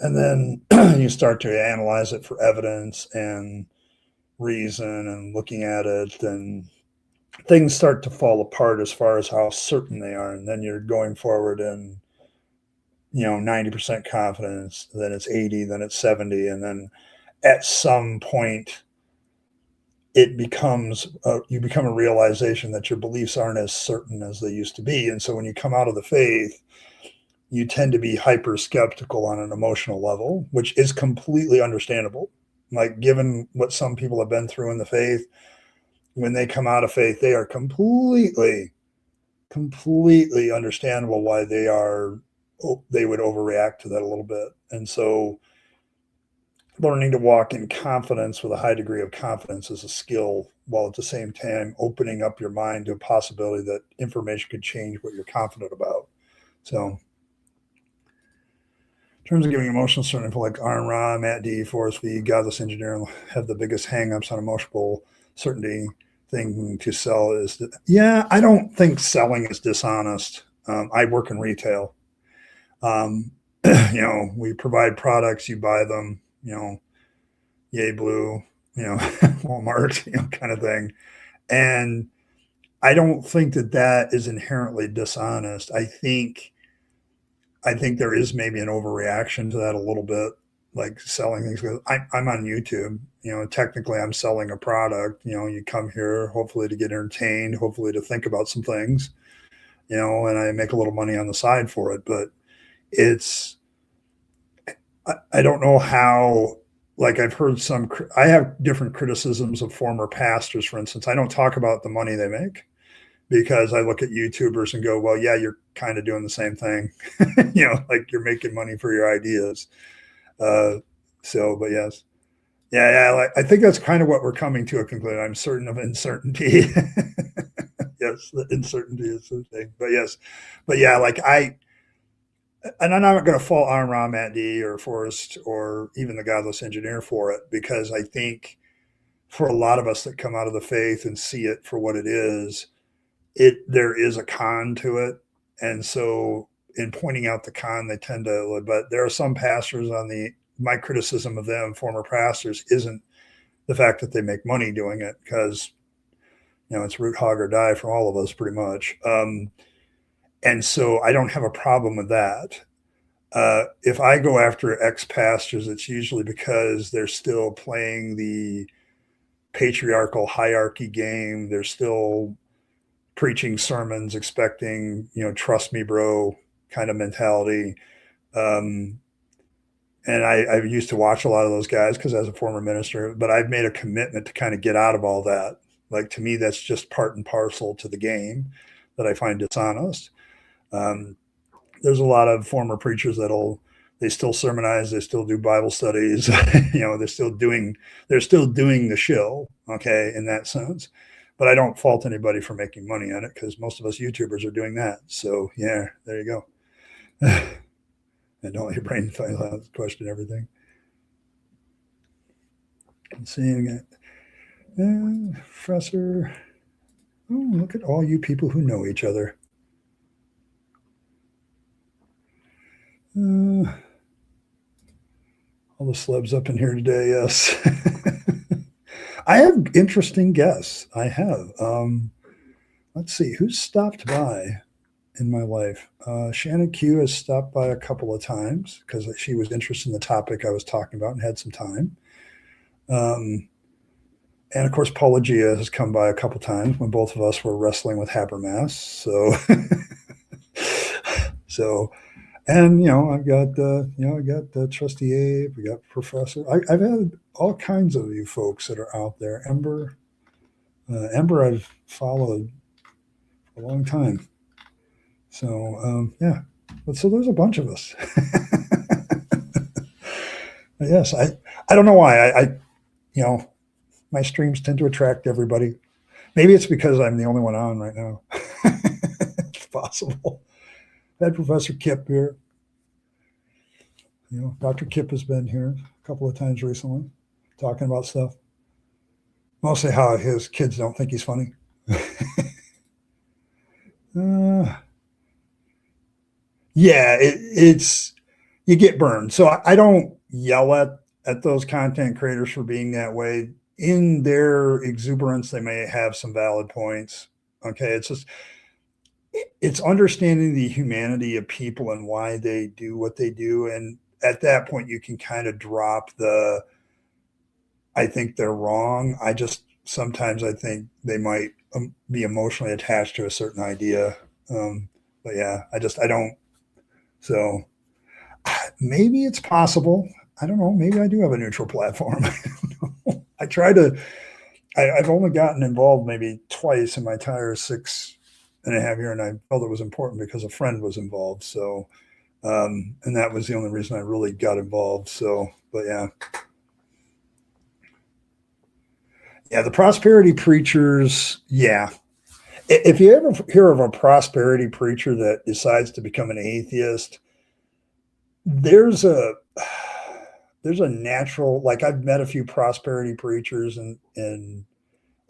And then you start to analyze it for evidence and reason and looking at it, and things start to fall apart as far as how certain they are. And then you're going forward and 90% confidence, then it's 80, then it's 70, and then at some point you become a realization that your beliefs aren't as certain as they used to be. And so when you come out of the faith, you tend to be hyper skeptical on an emotional level, which is completely understandable. Like, given what some people have been through in the faith, when they come out of faith, they are completely understandable why they would overreact to that a little bit. And so learning to walk in confidence, with a high degree of confidence, is a skill, while at the same time opening up your mind to a possibility that information could change what you're confident about. So in terms of giving emotional certainty, people like Aaron Ra, Matt D, Forrest V, Godless Engineer have the biggest hangups on emotional certainty. Thing to sell is that, yeah, I don't think selling is dishonest. I work in retail. Um, we provide products, you buy them, yay blue, Walmart, kind of thing. And I don't think that is inherently dishonest. I think there is maybe an overreaction to that a little bit, like selling things. I'm on YouTube. Technically, I'm selling a product. You come here hopefully to get entertained, hopefully to think about some things. And I make a little money on the side for it. But it's I don't know how. Like, I've heard I have different criticisms of former pastors. For instance, I don't talk about the money they make, because I look at YouTubers and go, well, yeah, you're kind of doing the same thing. Like, you're making money for your ideas. Uh, but yes. Yeah. Like, I think that's kind of what we're coming to a conclusion. I'm certain of uncertainty. Yes, the uncertainty is the thing. But yes. But yeah, and I'm not going to fault Aron Ra, Matt D, or Forrest, or even the Godless Engineer for it, because I think for a lot of us that come out of the faith and see it for what it is, there is a con to it. And so in pointing out the con, they tend to, but there are some pastors my criticism of them, former pastors, isn't the fact that they make money doing it, because it's root, hog, or die for all of us, pretty much. And so I don't have a problem with that. If I go after ex-pastors, it's usually because they're still playing the patriarchal hierarchy game. They're still preaching sermons, expecting, trust me, bro, kind of mentality. And I used to watch a lot of those guys, because as a former minister, but I've made a commitment to kind of get out of all that. Like, to me, that's just part and parcel to the game that I find dishonest. there's a lot of former preachers they still sermonize, they still do Bible studies, they're still doing the show, okay, in that sense. But I don't fault anybody for making money on it because most of us YouTubers are doing that. So yeah, there you go. And don't let your brain question everything. Let's see again. Professor. Oh, look at all you people who know each other. All the celebs up in here today, yes. I have interesting guests. I have. Let's see, who's stopped by in my life? Shannon Q has stopped by a couple of times because she was interested in the topic I was talking about and had some time. And of course, Paula Gia has come by a couple times when both of us were wrestling with Habermas. So, and I've got Trusty Abe, we got Professor. I've had all kinds of you folks that are out there. Ember, I've followed for a long time. So yeah, but so there's a bunch of us. Yes, I don't know why I my streams tend to attract everybody. Maybe it's because I'm the only one on right now. It's possible. I had Professor Kip here. Dr. Kip has been here a couple of times recently, talking about stuff. Mostly how his kids don't think he's funny. Yeah, it's you get burned. So I don't yell at those content creators for being that way. In their exuberance, they may have some valid points. Okay, it's understanding the humanity of people and why they do what they do, and at that point, you can kind of drop I think they're wrong. Sometimes I think they might be emotionally attached to a certain idea. But yeah, I don't. So maybe it's possible. I don't know. Maybe I do have a neutral platform. I try to. I've only gotten involved maybe twice in my entire 6.5 years, and I felt it was important because a friend was involved. So, and that was the only reason I really got involved. So, but yeah. Yeah, the prosperity preachers, yeah. If you ever hear of a prosperity preacher that decides to become an atheist, there's a natural, like I've met a few prosperity preachers in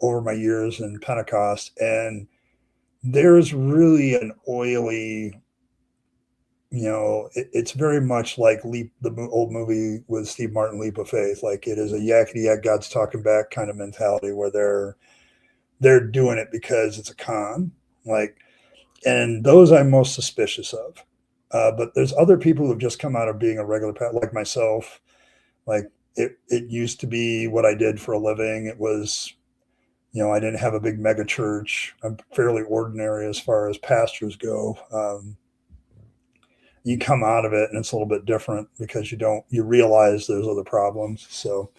over my years in Pentecost, and there's really an oily, it's very much like the old movie with Steve Martin, Leap of Faith. Like it is a yakety yak, God's talking back kind of mentality where they're doing it because it's a con. Like, and those I'm most suspicious of. But there's other people who've just come out of being a regular like myself. Like it used to be what I did for a living. It was, I didn't have a big mega church. I'm fairly ordinary as far as pastors go. You come out of it and it's a little bit different because you realize there's other problems. So,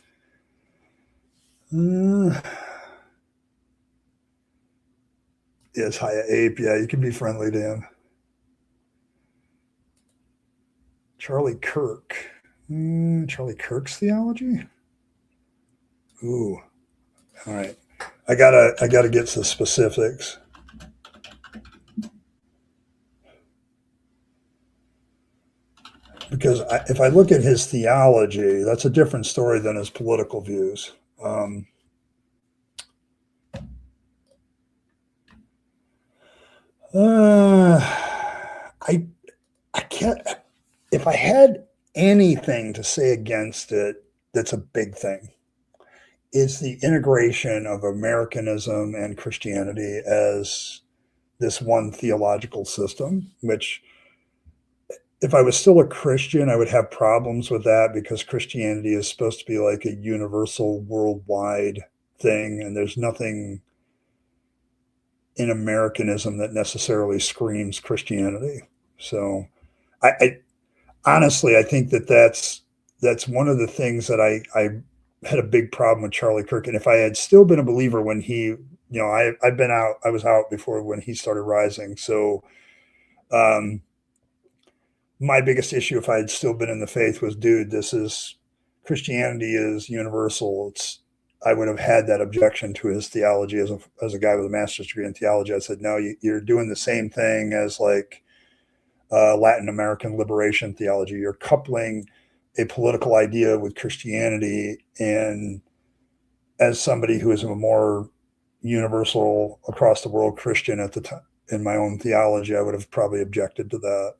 yes, Haya Ape. Yeah, you can be friendly to him. Charlie Kirk. Charlie Kirk's theology? Ooh. All right. I gotta get some specifics. Because if I look at his theology, that's a different story than his political views. I can't. If I had anything to say against it, that's a big thing. Is the integration of Americanism and Christianity as this one theological system, which if I was still a Christian, I would have problems with that because Christianity is supposed to be like a universal worldwide thing. And there's nothing in Americanism that necessarily screams Christianity. So I honestly, I think that's one of the things that I had a big problem with Charlie Kirk. And if I had still been a believer when he, I was out before when he started rising. So, my biggest issue, if I had still been in the faith, was, dude, this is Christianity is universal. It's I would have had that objection to his theology as a guy with a master's degree in theology. I said, no, you're doing the same thing as like Latin American liberation theology. You're coupling a political idea with Christianity, and as somebody who is a more universal across the world Christian at the time in my own theology, I would have probably objected to that.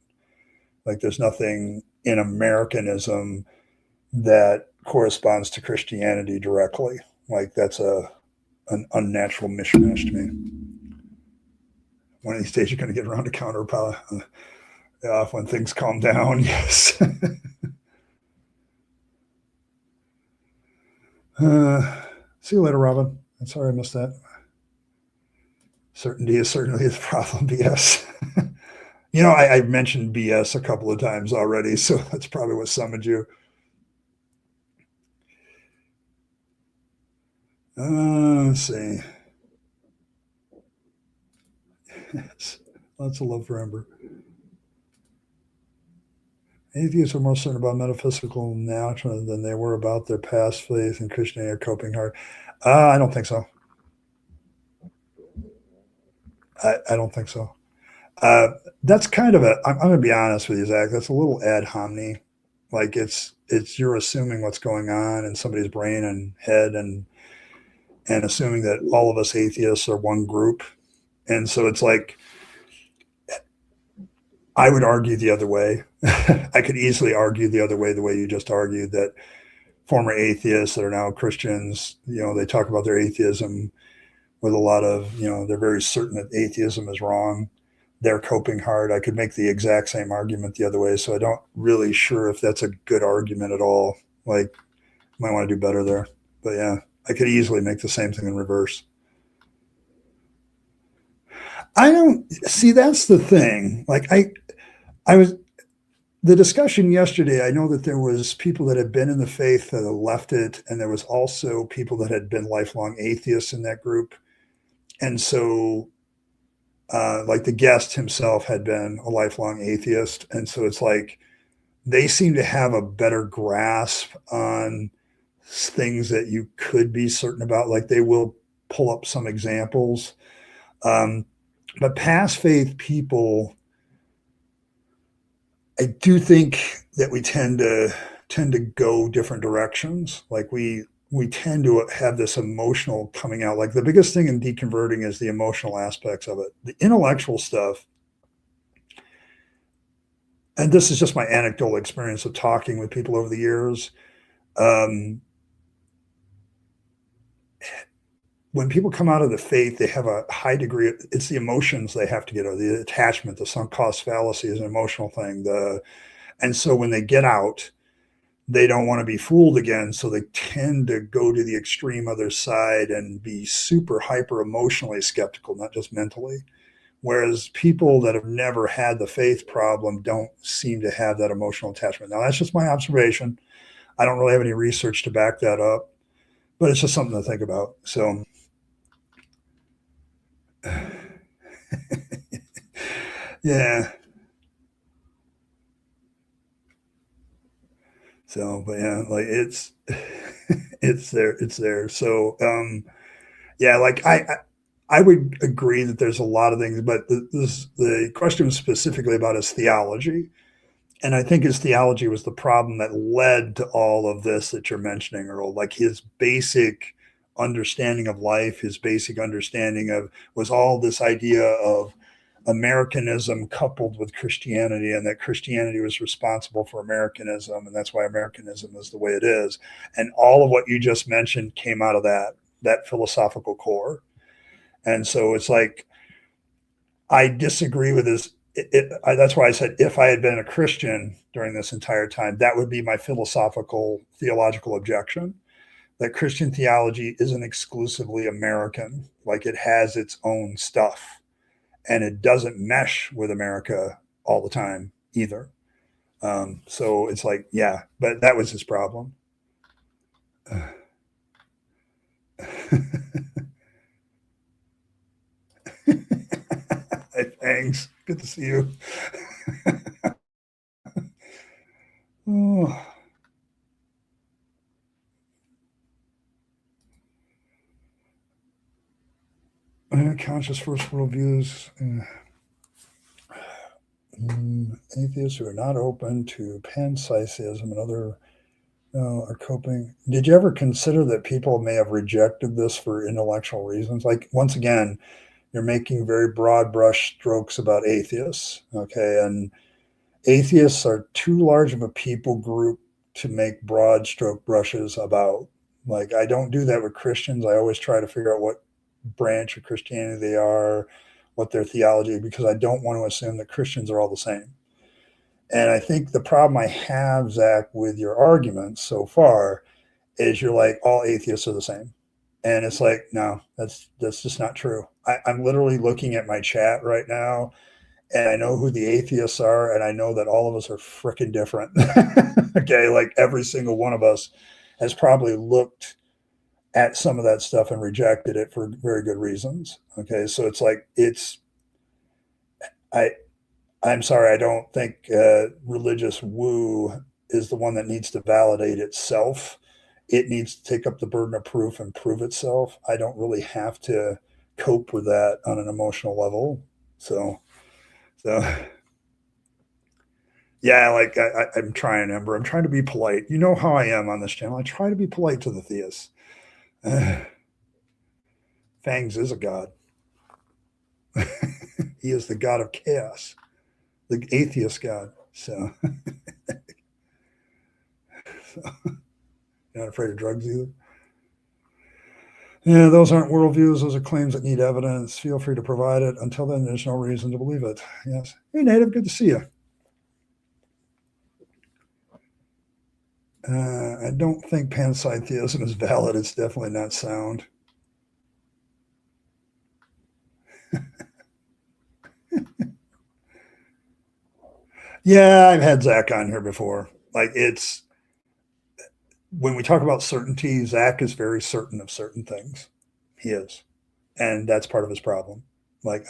Like, there's nothing in Americanism that corresponds to Christianity directly. Like, that's an unnatural mishmash to me. One of these days, you're going to get around to counter when things calm down. Yes. See you later, Robin. I'm sorry I missed that. Certainty is certainly the problem. BS. I've mentioned BS a couple of times already, so that's probably what summoned you. Let's see. Yes. Lots of love for Ember. Atheists are more certain about metaphysical natural than they were about their past faith in Christianity or coping hard. I don't think so. I don't think so. That's kind of I'm going to be honest with you, Zach. That's a little ad hominem. Like, it's you're assuming what's going on in somebody's brain and head, and assuming that all of us atheists are one group. And so it's like, I would argue the other way. I could easily argue the other way, the way you just argued, that former atheists that are now Christians, they talk about their atheism with a lot of, they're very certain that atheism is wrong. They're coping hard. I could make the exact same argument the other way. So I don't really sure if that's a good argument at all. Like, might want to do better there. But yeah, I could easily make the same thing in reverse. I don't see, that's the thing. Like, I was the discussion yesterday. I know that there was people that had been in the faith that had left it, and there was also people that had been lifelong atheists in that group. And so, like, the guest himself had been a lifelong atheist, and so it's like they seem to have a better grasp on things that you could be certain about. Like, they will pull up some examples, but past faith people, I do think that we tend to go different directions. Like, we tend to have this emotional coming out. Like, the biggest thing in deconverting is the emotional aspects of it. The intellectual stuff, and this is just my anecdotal experience of talking with people over the years. Um, when people come out of the faith, they have a high degree. It's the emotions they have to get over. The attachment, the sunk cost fallacy is an emotional thing. And so when they get out, they don't want to be fooled again. So they tend to go to the extreme other side and be super hyper emotionally skeptical, not just mentally. Whereas people that have never had the faith problem don't seem to have that emotional attachment. Now, that's just my observation. I don't really have any research to back that up, but it's just something to think about. So, yeah. So, but yeah, like, it's there. So, yeah, like, I would agree that there's a lot of things, but the question was specifically about his theology. And I think his theology was the problem that led to all of this that you're mentioning, Earl. Like, his basic understanding of life, his basic understanding of was all this idea of Americanism coupled with Christianity, and that Christianity was responsible for Americanism, and that's why Americanism is the way it is. And all of what you just mentioned came out of that philosophical core. And so it's like, I disagree with this. That's why I said, if I had been a Christian during this entire time, that would be my philosophical, theological objection, that Christian theology isn't exclusively American. Like, it has its own stuff, and it doesn't mesh with America all the time either. So it's like, yeah, but that was his problem. Hey, Fangs, good to see you. conscious first worldviews. Atheists who are not open to panpsychism and other are coping. Did you ever consider that people may have rejected this for intellectual reasons? Like, once again, you're making very broad brush strokes about atheists, okay? And atheists are too large of a people group to make broad stroke brushes about. Like, I don't do that with Christians. I always try to figure out what branch of Christianity they are, what their theology, because I don't want to assume that Christians are all the same. And I think the problem I have, Zach, with your arguments so far is you're like, all atheists are the same. And it's like, no, that's just not true. I'm literally looking at my chat right now, and I know who the atheists are, and I know that all of us are freaking different. Okay, like every single one of us has probably looked at some of that stuff and rejected it for very good reasons. Okay, so it's like I I'm sorry, I don't think religious woo is the one that needs to validate itself. It needs to take up the burden of proof and prove itself. I don't really have to cope with that on an emotional level. So yeah, like I'm trying, Ember. I'm trying to be polite. You know how I am on this channel. I try to be polite to the theists. Fangs is a god. He is the god of chaos, the atheist god. So, you're not afraid of drugs either. Yeah, those aren't worldviews. Those are claims that need evidence. Feel free to provide it. Until then, there's no reason to believe it. Yes. Hey, Native, good to see you. I don't think panpsychism is valid. It's definitely not sound. Yeah, I've had Zach on here before. Like, it's when we talk about certainty, Zach is very certain of certain things. He is, and that's part of his problem. Like,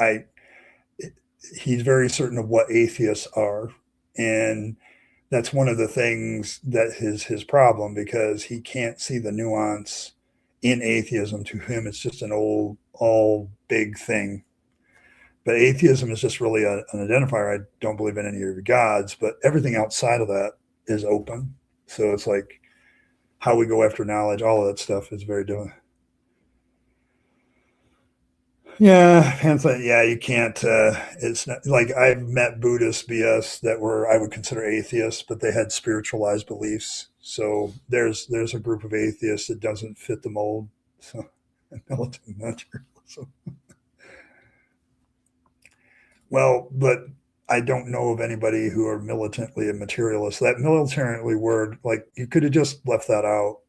he's very certain of what atheists are, and that's one of the things that is his problem, because he can't see the nuance in atheism. To him, it's just an all big thing. But atheism is just really an identifier. I don't believe in any of your gods, but everything outside of that is open. So it's like how we go after knowledge, all of that stuff is very different. Yeah, yeah, you can't. It's not like I've met Buddhist BS that were I would consider atheists, but they had spiritualized beliefs. So there's a group of atheists that doesn't fit the mold. So militant materialism. Well, but I don't know of anybody who are militantly a materialist. That militantly word, like, you could have just left that out.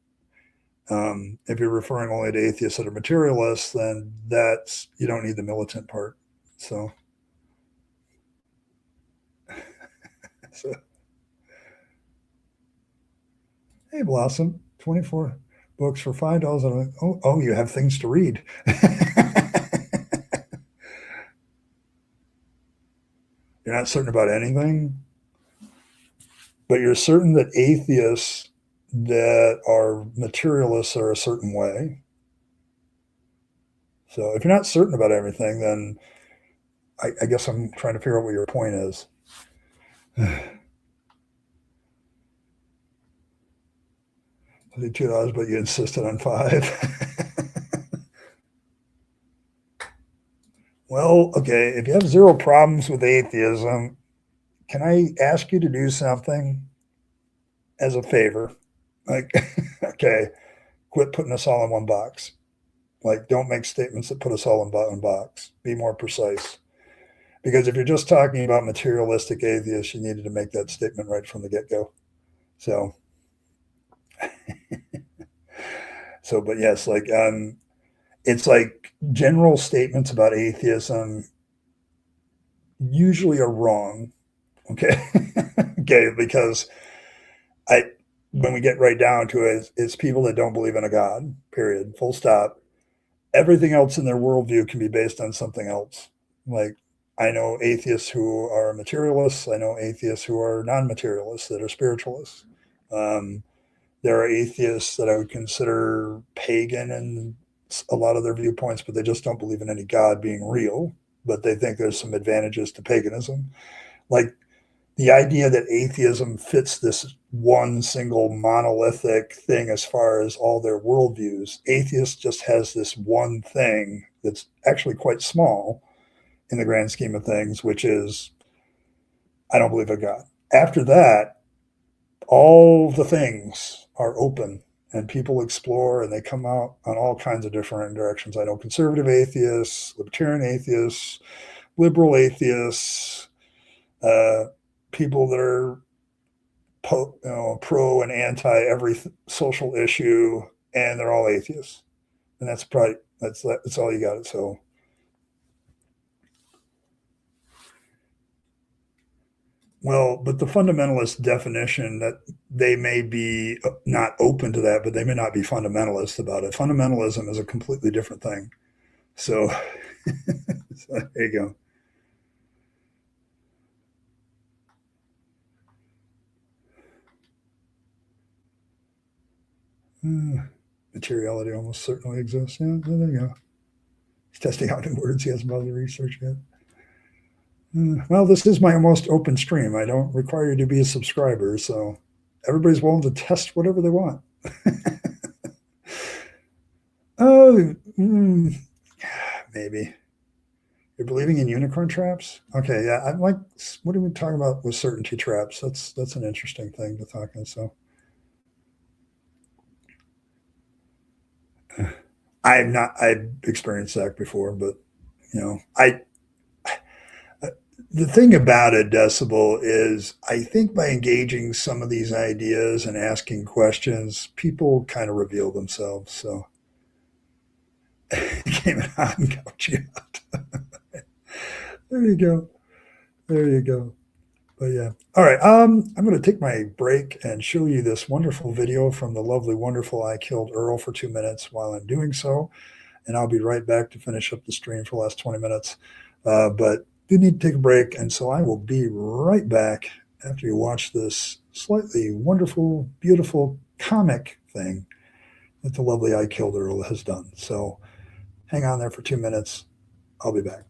If you're referring only to atheists that are materialists, then that's you don't need the militant part. So, so hey, Blossom, 24 books for $5. Oh, you have things to read. You're not certain about anything, but you're certain that atheists that are materialists are a certain way. So if you're not certain about everything, then I guess I'm trying to figure out what your point is. $2, but you insisted on 5. Well, okay, if you have zero problems with atheism, can I ask you to do something as a favor? Like, okay, quit putting us all in one box. Like, don't make statements that put us all in one box. Be more precise. Because if you're just talking about materialistic atheists, you needed to make that statement right from the get-go. So, but yes, like, it's like general statements about atheism usually are wrong. Okay. Okay. Because when we get right down to it, it's people that don't believe in a God, period, full stop. Everything else in their worldview can be based on something else. Like, I know atheists who are materialists. I know atheists who are non-materialists, that are spiritualists. There are atheists that I would consider pagan and a lot of their viewpoints, but they just don't believe in any God being real. But they think there's some advantages to paganism. Like the idea that atheism fits this one single monolithic thing as far as all their worldviews. Atheist just has this one thing that's actually quite small in the grand scheme of things, which is, I don't believe in God. After that, all the things are open and people explore and they come out on all kinds of different directions. I know conservative atheists, libertarian atheists, liberal atheists, uh, people that are pro and anti every social issue, and they're all atheists. And that's probably that's all you got. So well, but the fundamentalist definition that they may be not open to that, but they may not be fundamentalist about it. Fundamentalism is a completely different thing. So, so there you go. Materiality almost certainly exists. Yeah, there you go. He's testing out new words he hasn't bothered to research yet. Well, this is my most open stream. I don't require you to be a subscriber, so everybody's willing to test whatever they want. Oh, maybe. You're believing in unicorn traps? Okay, yeah. I'm like, what are we talking about with certainty traps? That's an interesting thing to talk about. So, I've experienced that before, but the thing about a decibel is I think by engaging some of these ideas and asking questions, people kind of reveal themselves. So came out and got you out. There you go. There you go. But yeah. All right. I'm going to take my break and show you this wonderful video from the lovely, wonderful I Killed Earl for 2 minutes while I'm doing so. And I'll be right back to finish up the stream for the last 20 minutes. But do need to take a break. And so I will be right back after you watch this slightly wonderful, beautiful comic thing that the lovely I Killed Earl has done. So hang on there for 2 minutes. I'll be back.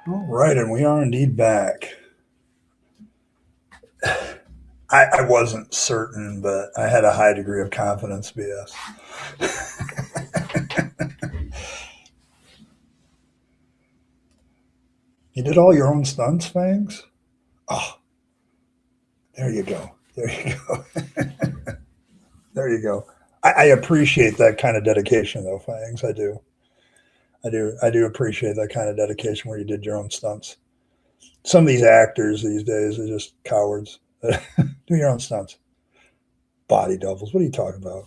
All right, and we are indeed back. I wasn't certain, but I had a high degree of confidence, BS. You did all your own stunts, Fangs? Oh, there you go. There you go. There you go. I appreciate that kind of dedication, though, Fangs. I do appreciate that kind of dedication where you did your own stunts. Some of these actors these days are just cowards. Do your own stunts. Body doubles. What are you talking about?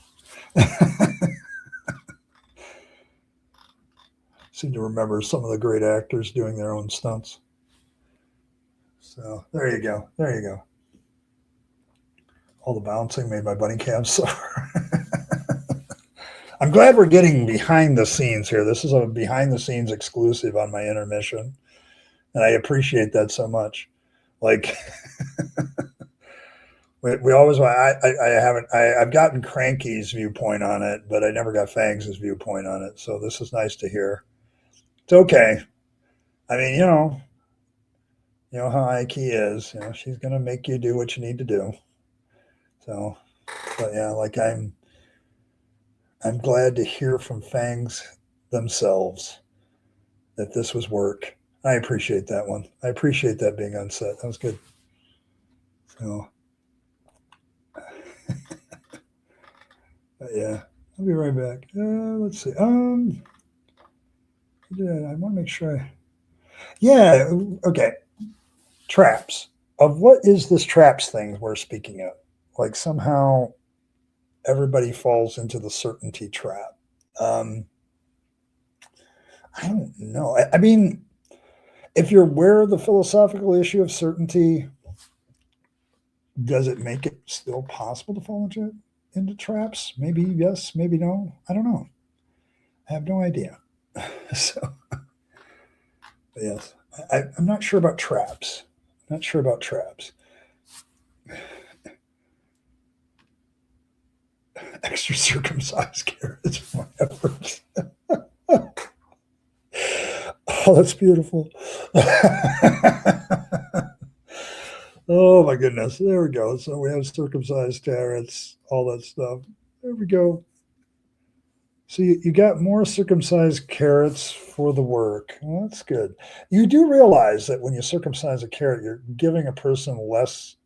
Seem to remember some of the great actors doing their own stunts. So there you go. There you go. All the bouncing made my bunny calves sore. I'm glad we're getting behind the scenes here. This is a behind the scenes exclusive on my intermission. And I appreciate that so much. Like, we always, I haven't, I've gotten Cranky's viewpoint on it, but I never got Fangs' viewpoint on it. So this is nice to hear. It's okay. I mean, you know how Ike is. You know, she's gonna make you do what you need to do. So, but yeah, like I'm glad to hear from Fangs themselves that this was work. I appreciate that one. I appreciate that being on set. That was good. So, yeah, I'll be right back. Let's see. Yeah, I want to make sure. Yeah, okay. Traps. Of what is this traps thing we're speaking of? Like somehow everybody falls into the certainty trap. Um, I don't know. I mean, if you're aware of the philosophical issue of certainty, does it make it still possible to fall into traps? Maybe yes, maybe no. I don't know. I have no idea. So, yes, I'm not sure about traps. Not sure about traps. Extra circumcised carrots, whatever. Oh, that's beautiful. Oh my goodness. There we go. So we have circumcised carrots, all that stuff. There we go. So you got more circumcised carrots for the work. Well, that's good. You do realize that when you circumcise a carrot, you're giving a person less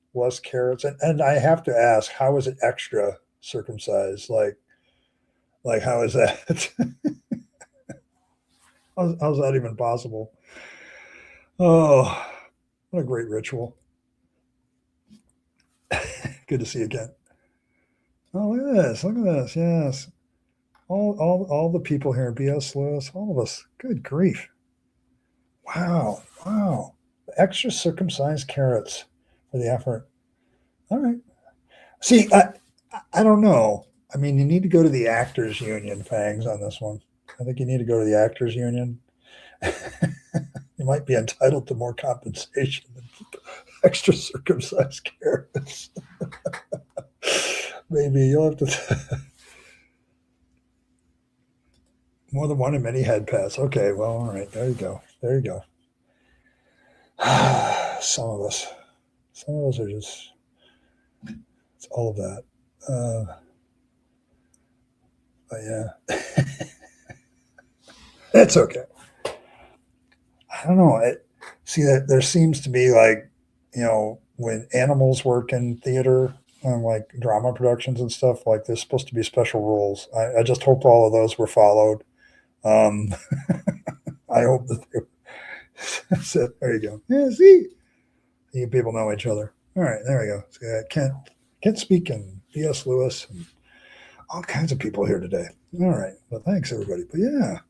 carrots. And I have to ask, how is it extra circumcised? Like how is that? How's that even possible? Oh, what a great ritual. Good to see you again. Oh, look at this. Look at this. Yes. All the people here, B.S. Lewis, all of us. Good grief. Wow. Wow. Extra circumcised carrots for the effort. All right. See, I don't know. I mean, you need to go to the actors union, Fangs, on this one. I think you need to go to the actors union. You might be entitled to more compensation than extra circumcised carrots. Maybe you'll have to more than one and many head pass. Okay, well, all right. There you go. There you go. Some of us are just it's all of that. But yeah, it's okay. I don't know. See that there seems to be like, when animals work in theater and like drama productions and stuff, like there's supposed to be special rules. I just hope all of those were followed. Um, I hope that so there you go. Yeah, see, you people know each other. All right, there we go. So, Kent Speak and B.S. Lewis and all kinds of people here today. All right, well, thanks everybody. But yeah,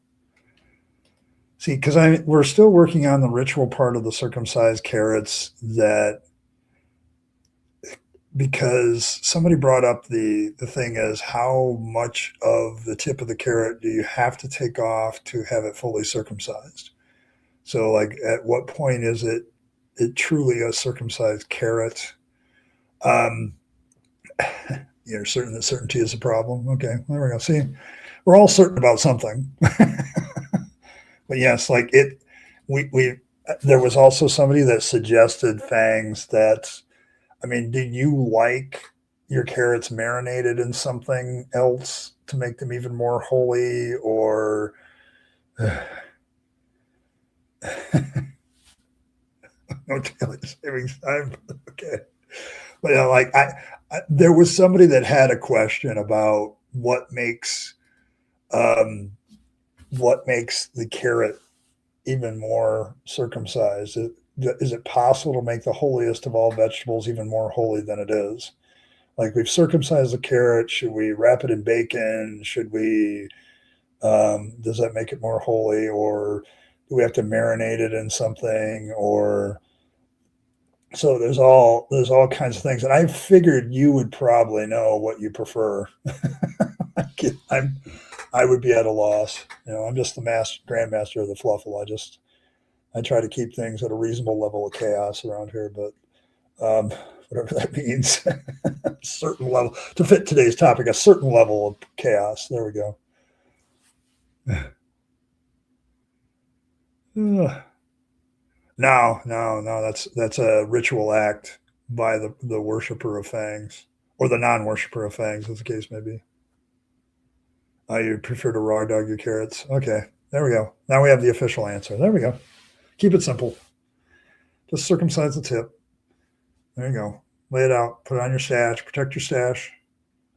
see, because we're still working on the ritual part of the circumcised carrots because somebody brought up the thing is how much of the tip of the carrot do you have to take off to have it fully circumcised? So like at what point is it truly a circumcised carrot? You're certain that certainty is a problem. Okay, there we go. See, we're all certain about something. But yes, like we there was also somebody that suggested, Fangs, that I mean, do you like your carrots marinated in something else to make them even more holy, or no daily savings time? Okay, but like there was somebody that had a question about what makes the carrot even more circumcised? Is it possible to make the holiest of all vegetables even more holy than it is? Like, we've circumcised the carrot. Should we wrap it in bacon? Should we? Does that make it more holy, or do we have to marinate it in something? Or so there's all kinds of things, and I figured you would probably know what you prefer. I would be at a loss. I'm just the grandmaster of the fluffle. I try to keep things at a reasonable level of chaos around here, but whatever that means, certain level to fit today's topic, a certain level of chaos. There we go. No, no. That's a ritual act by the worshiper of Fangs, or the non-worshiper of Fangs, as the case may be. You prefer to raw dog your carrots? Okay, there we go. Now we have the official answer. There we go. Keep it simple. Just circumcise the tip. There you go. Lay it out. Put it on your stash. Protect your stash.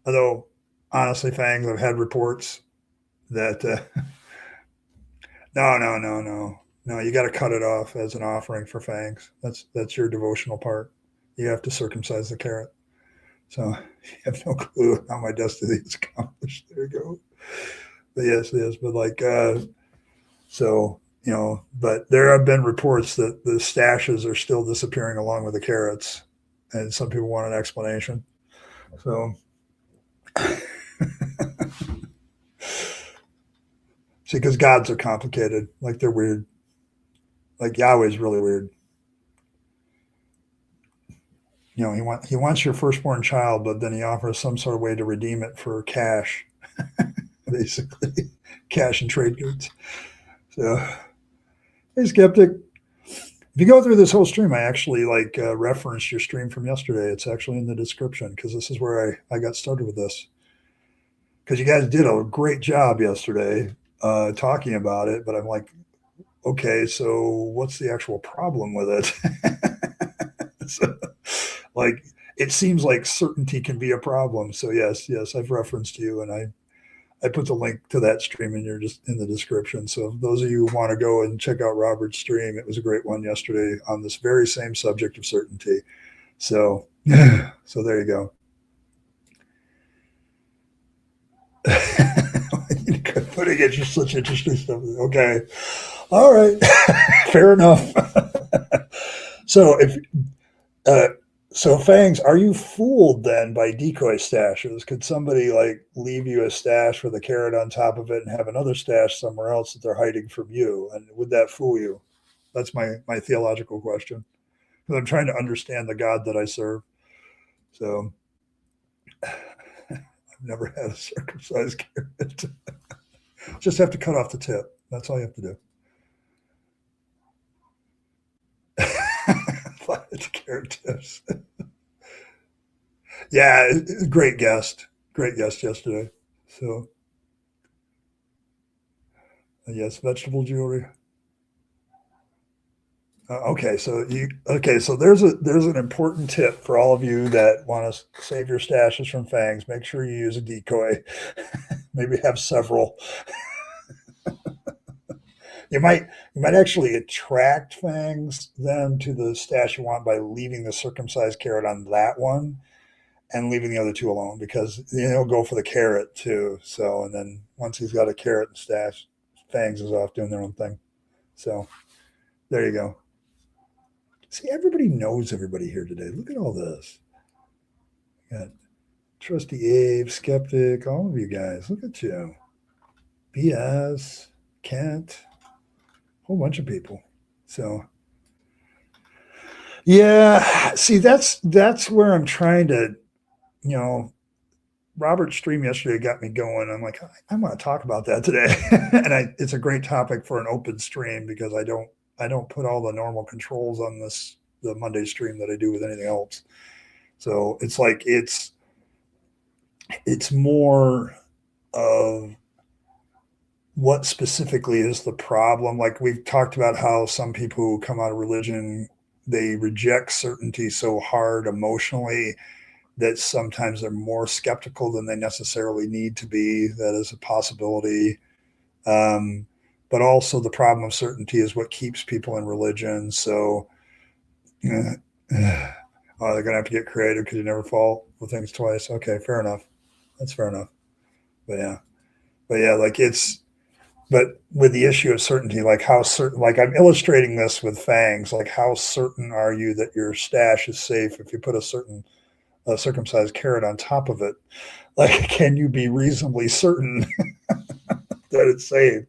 Although, honestly, Fangs, I've had reports that no. You got to cut it off as an offering for Fangs. That's your devotional part. You have to circumcise the carrot. So you have no clue how my destiny is accomplished. There you go. But yes, it is. But but there have been reports that the stashes are still disappearing along with the carrots, and some people want an explanation. So, see, because gods are complicated, like they're weird. Like Yahweh's really weird. He wants your firstborn child, but then he offers some sort of way to redeem it for cash, basically, cash and trade goods. So, hey, Skeptic, if you go through this whole stream, I actually referenced your stream from yesterday. It's actually in the description, because this is where I got started with this. Because you guys did a great job yesterday talking about it, but I'm like, okay, so what's the actual problem with it? So, it seems like certainty can be a problem. So yes, I've referenced you, and I put the link to that stream in the description. So those of you who want to go and check out Robert's stream, it was a great one yesterday on this very same subject of certainty. So there you go. Putting it just such interesting stuff. Okay, all right, fair enough. So so Fangs, are you fooled then by decoy stashes? Could somebody leave you a stash with a carrot on top of it and have another stash somewhere else that they're hiding from you? And would that fool you? That's my theological question, because I'm trying to understand the God that I serve. So I've never had a circumcised carrot. Just have to cut off the tip. That's all you have to do. Carrot tips. Yeah, great guest yesterday. So yes, vegetable jewelry. Okay, so there's an important tip for all of you that want to save your stashes from Fangs. Make sure you use a decoy. Maybe have several. You might actually attract Fangs then to the stash you want by leaving the circumcised carrot on that one and leaving the other two alone, because he'll go for the carrot too. So, and then once he's got a carrot and stash, Fangs is off doing their own thing. So there you go. See, everybody knows everybody here today. Look at all this. Got Trusty Abe, Skeptic, all of you guys. Look at you. BS, Kent, whole bunch of people. So yeah, see, that's where I'm trying to, Robert's stream yesterday got me going. I'm like, I want to talk about that today. And it's a great topic for an open stream, because I don't put all the normal controls on the Monday stream that I do with anything else. So it's like, it's more of what specifically is the problem. Like, we've talked about how some people who come out of religion, they reject certainty so hard emotionally that sometimes they're more skeptical than they necessarily need to be. That is a possibility. Um, but also the problem of certainty is what keeps people in religion. So, uh, oh, they're going to have to get creative because you never fall with things twice. Okay, fair enough. That's fair enough. But yeah, like but with the issue of certainty, like how certain, like I'm illustrating this with Fangs, like how certain are you that your stash is safe if you put a circumcised carrot on top of it? Like, can you be reasonably certain that it's safe?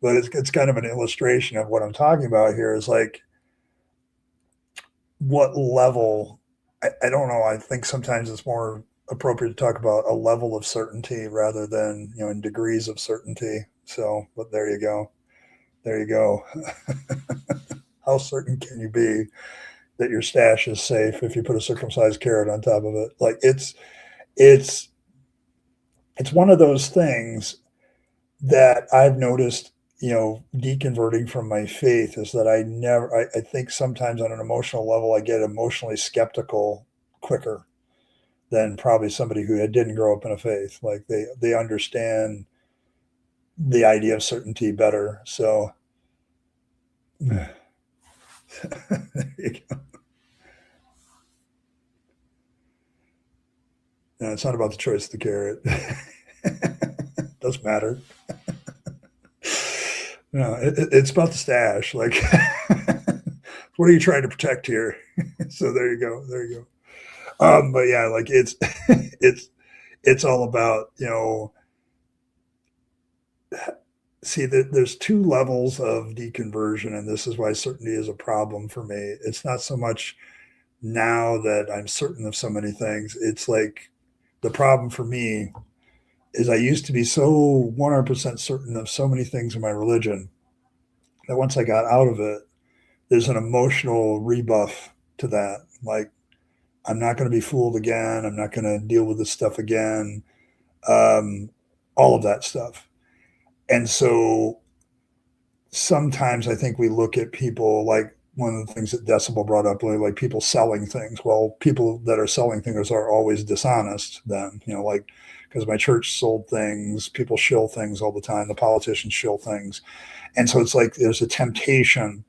But it's kind of an illustration of what I'm talking about here is like what level, I don't know. I think sometimes it's more appropriate to talk about a level of certainty rather than, in degrees of certainty. So, but there you go. There you go. How certain can you be that your stash is safe if you put a circumcised carrot on top of it? Like it's it's one of those things that I've noticed, deconverting from my faith is that I think sometimes on an emotional level, I get emotionally skeptical quicker than probably somebody who didn't grow up in a faith. Like they understand the idea of certainty better. So there you go. No, it's not about the choice of the carrot. Doesn't matter. No, it's about the stash. Like, what are you trying to protect here? So there you go. There you go. But yeah, like it's all about, see that there's two levels of deconversion, and this is why certainty is a problem for me. It's not so much now that I'm certain of so many things. It's like the problem for me is I used to be so 100% certain of so many things in my religion that once I got out of it, there's an emotional rebuff to that. Like, I'm not going to be fooled again. I'm not going to deal with this stuff again. Um, all of that stuff. And so sometimes I think we look at people like one of the things that Decibel brought up, like people selling things. Well, people that are selling things are always dishonest then, like, because my church sold things, people shill things all the time, the politicians shill things. And so it's like there's a temptation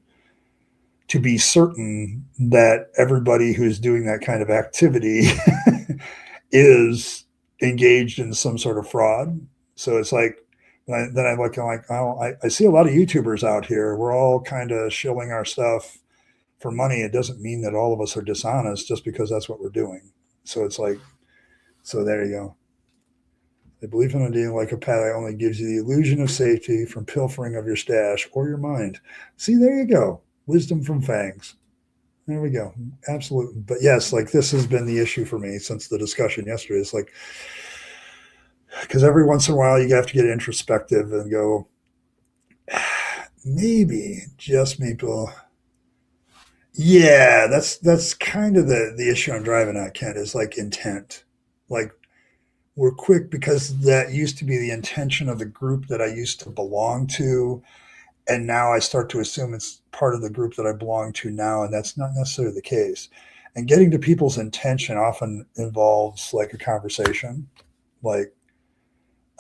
to be certain that everybody who's doing that kind of activity is engaged in some sort of fraud. So it's like, then I look and like, oh, I see a lot of YouTubers out here. We're all kind of shilling our stuff for money. It doesn't mean that all of us are dishonest just because that's what we're doing. So it's like, so there you go. They believe in a deal like a pally only gives you the illusion of safety from pilfering of your stash or your mind. See, there you go. Wisdom from Fangs. There we go. Absolutely. But yes, like this has been the issue for me since the discussion yesterday. It's like, because every once in a while you have to get introspective and go, maybe, just maybe. Yeah, that's kind of the issue I'm driving at, Kent, is like intent. Like we're quick because that used to be the intention of the group that I used to belong to. And now I start to assume it's part of the group that I belong to now, and that's not necessarily the case. And getting to people's intention often involves like a conversation, like,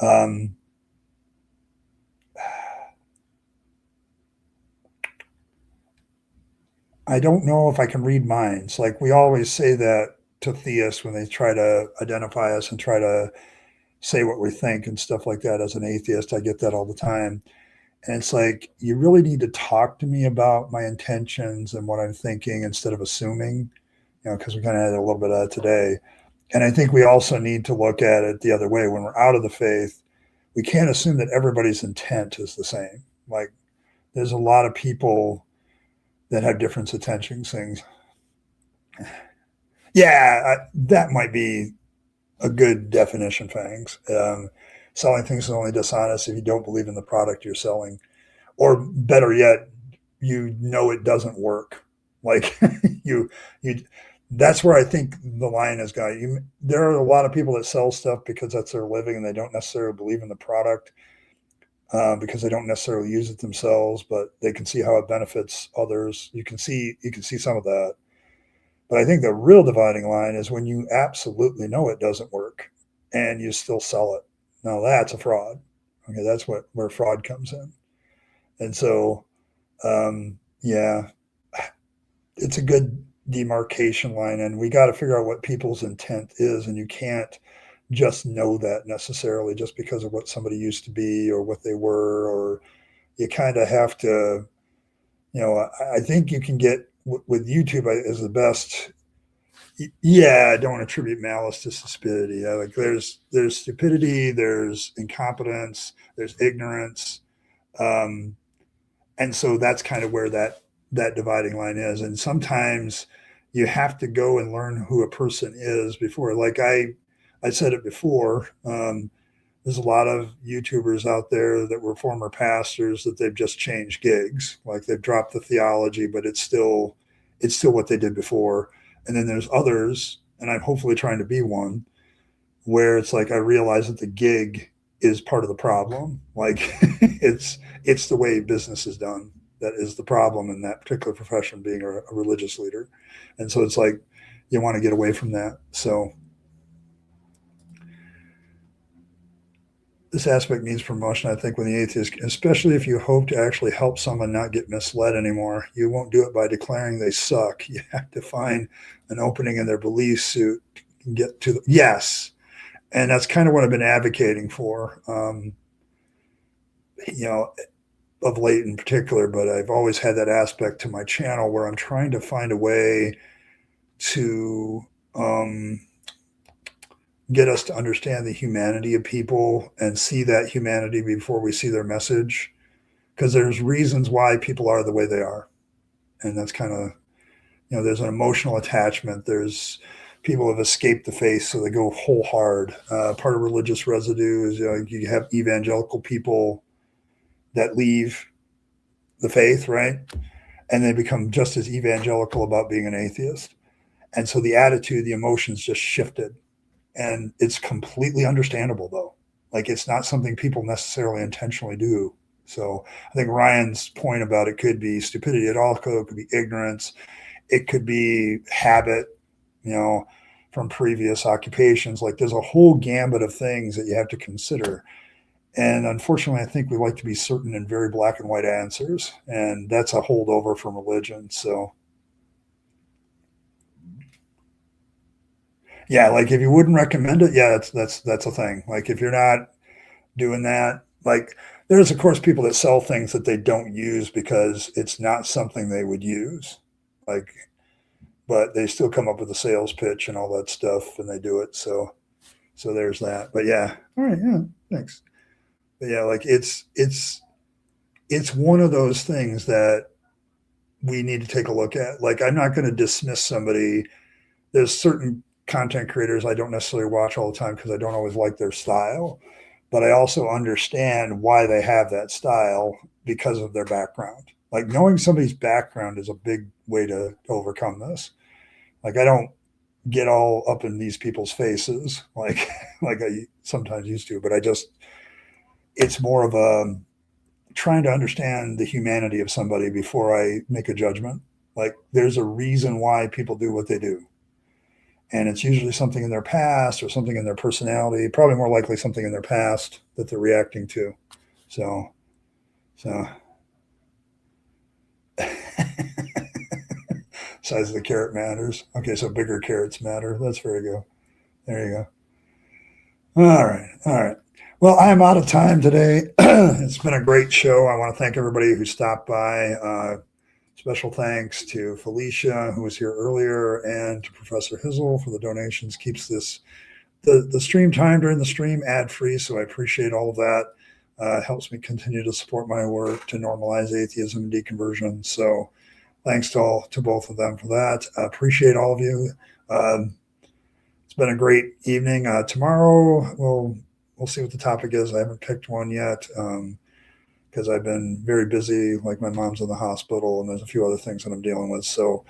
um, I don't know if I can read minds. Like we always say that to theists when they try to identify us and try to say what we think and stuff like that. As an atheist, I get that all the time. And it's like, you really need to talk to me about my intentions and what I'm thinking instead of assuming, because we kind of had a little bit of that today. And I think we also need to look at it the other way. When we're out of the faith, we can't assume that everybody's intent is the same. Like, there's a lot of people that have different intentions. Things, yeah, that might be a good definition. Fangs. Selling things is only dishonest if you don't believe in the product you're selling, or better yet, it doesn't work. Like you, you. That's where I think the line has got you. There are a lot of people that sell stuff because that's their living, and they don't necessarily believe in the product because they don't necessarily use it themselves, but they can see how it benefits others. You can see some of that. But I think the real dividing line is when you absolutely know it doesn't work and you still sell it. Now that's a fraud. Okay, that's where fraud comes in. And so, yeah, it's a good demarcation line, and we got to figure out what people's intent is, and you can't just know that necessarily just because of what somebody used to be or what they were, or you kind of have to, I think you can get with YouTube is the best. Yeah, I don't attribute malice to stupidity. Like there's stupidity, there's incompetence, there's ignorance, um, and so that's kind of where that dividing line is. And sometimes you have to go and learn who a person is before. Like I said it before. There's a lot of YouTubers out there that were former pastors that they've just changed gigs. Like they've dropped the theology, but it's still what they did before. And then there's others, and I'm hopefully trying to be one, where it's like I realize that the gig is part of the problem. Like it's the way business is done that is the problem in that particular profession, being a religious leader. And so it's like you want to get away from that. So this aspect needs promotion, I think, when the atheist, especially if you hope to actually help someone not get misled anymore. You won't do it by declaring they suck. You have to find an opening in their belief suit and get to yes. And that's kind of what I've been advocating for, of late in particular, but I've always had that aspect to my channel where I'm trying to find a way to get us to understand the humanity of people and see that humanity before we see their message. Because there's reasons why people are the way they are. And that's kind of, there's an emotional attachment. There's people have escaped the faith, so they go whole hard. Part of religious residue is you have evangelical people that leave the faith, right? And they become just as evangelical about being an atheist. And so the attitude, the emotions just shifted. And it's completely understandable, though. Like it's not something people necessarily intentionally do. So I think Ryan's point about it could be stupidity. It also could be ignorance. It could be habit, from previous occupations. Like there's a whole gambit of things that you have to consider. And unfortunately, I think we like to be certain in very black and white answers. And that's a holdover from religion. So yeah, like if you wouldn't recommend it, yeah, that's a thing. Like if you're not doing that, like there's of course people that sell things that they don't use because it's not something they would use. Like, but they still come up with a sales pitch and all that stuff and they do it. So there's that. But yeah. All right, yeah, thanks. But yeah, like it's one of those things that we need to take a look at. Like I'm not going to dismiss somebody. There's certain content creators I don't necessarily watch all the time because I don't always like their style, but I also understand why they have that style because of their background. Like knowing somebody's background is a big way to overcome this. Like I don't get all up in these people's faces like I sometimes used to, but it's more of a trying to understand the humanity of somebody before I make a judgment. Like there's a reason why people do what they do. And it's usually something in their past or something in their personality, probably more likely something in their past that they're reacting to. So size of the carrot matters. Okay, so bigger carrots matter. That's very good. There you go. All right. Well, I'm out of time today. It's been a great show. I want to thank everybody who stopped by. Special thanks to Felicia, who was here earlier, and to Professor Hizzle for the donations. Keeps the stream time during the stream ad-free, so I appreciate all of that. Helps me continue to support my work to normalize atheism and deconversion. So thanks to both of them for that. I appreciate all of you. It's been a great evening. Tomorrow, we'll see what the topic is. I haven't picked one yet. Because I've been very busy, like my mom's in the hospital and there's a few other things that I'm dealing with. So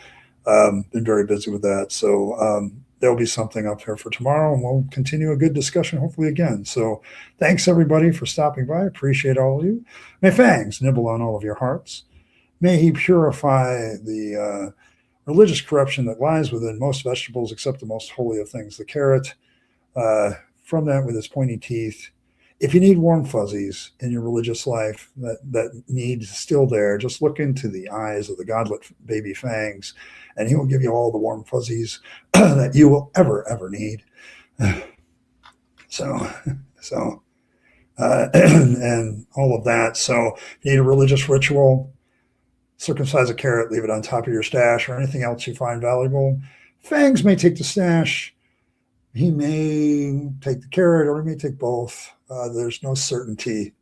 been very busy with that. So there'll be something up here for tomorrow and we'll continue a good discussion, hopefully again. So thanks everybody for stopping by. Appreciate all of you. May Fangs nibble on all of your hearts. May he purify the religious corruption that lies within most vegetables except the most holy of things, the carrot. From that, with its pointy teeth, if you need warm fuzzies in your religious life that need still there, just look into the eyes of the godlet baby Fangs, and he will give you all the warm fuzzies that you will ever need. So, so, and all of that. So, if you need a religious ritual, circumcise a carrot, leave it on top of your stash, or anything else you find valuable. Fangs may take the stash. He may take the carrot, or he may take both. There's no certainty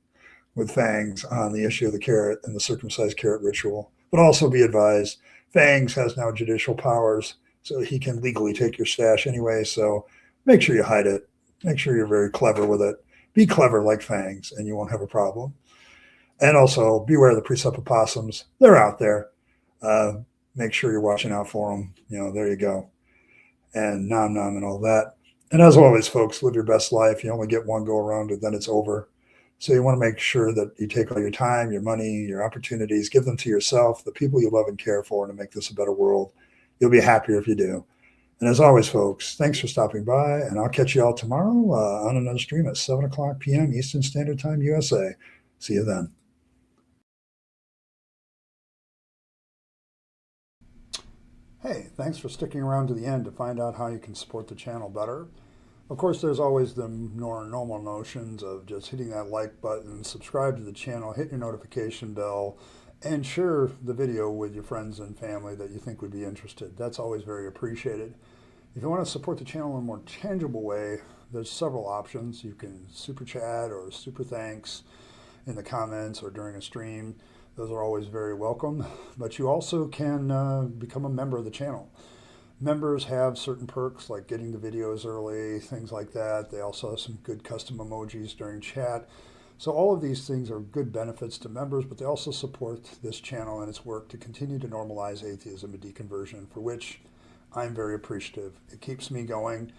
with Fangs on the issue of the carrot and the circumcised carrot ritual. But also be advised, Fangs has now judicial powers, so he can legally take your stash anyway. So make sure you hide it. Make sure you're very clever with it. Be clever like Fangs, and you won't have a problem. And also beware of the precept opossums. They're out there. Make sure you're watching out for them. There you go. And nom nom and all that. And as always, folks, live your best life. You only get one go around, and then it's over. So you want to make sure that you take all your time, your money, your opportunities, give them to yourself, the people you love and care for, to make this a better world. You'll be happier if you do. And as always, folks, thanks for stopping by, and I'll catch you all tomorrow on another stream at 7 o'clock p.m. Eastern Standard Time, USA. See you then. Hey, thanks for sticking around to the end to find out how you can support the channel better. Of course, there's always the more normal notions of just hitting that like button, subscribe to the channel, hit your notification bell, and share the video with your friends and family that you think would be interested. That's always very appreciated. If you want to support the channel in a more tangible way, there's several options. You can super chat or super thanks in the comments or during a stream. Those are always very welcome, but you also can become a member of the channel. Members have certain perks like getting the videos early, things like that. They also have some good custom emojis during chat. So all of these things are good benefits to members, but they also support this channel and its work to continue to normalize atheism and deconversion, for which I'm very appreciative. It keeps me going,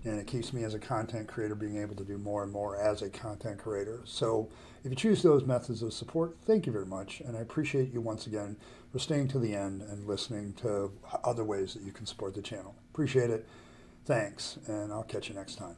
and it keeps me as a content creator being able to do more and more as a content creator. So if you choose those methods of support, thank you very much. And I appreciate you once again for staying to the end and listening to other ways that you can support the channel. Appreciate it. Thanks, and I'll catch you next time.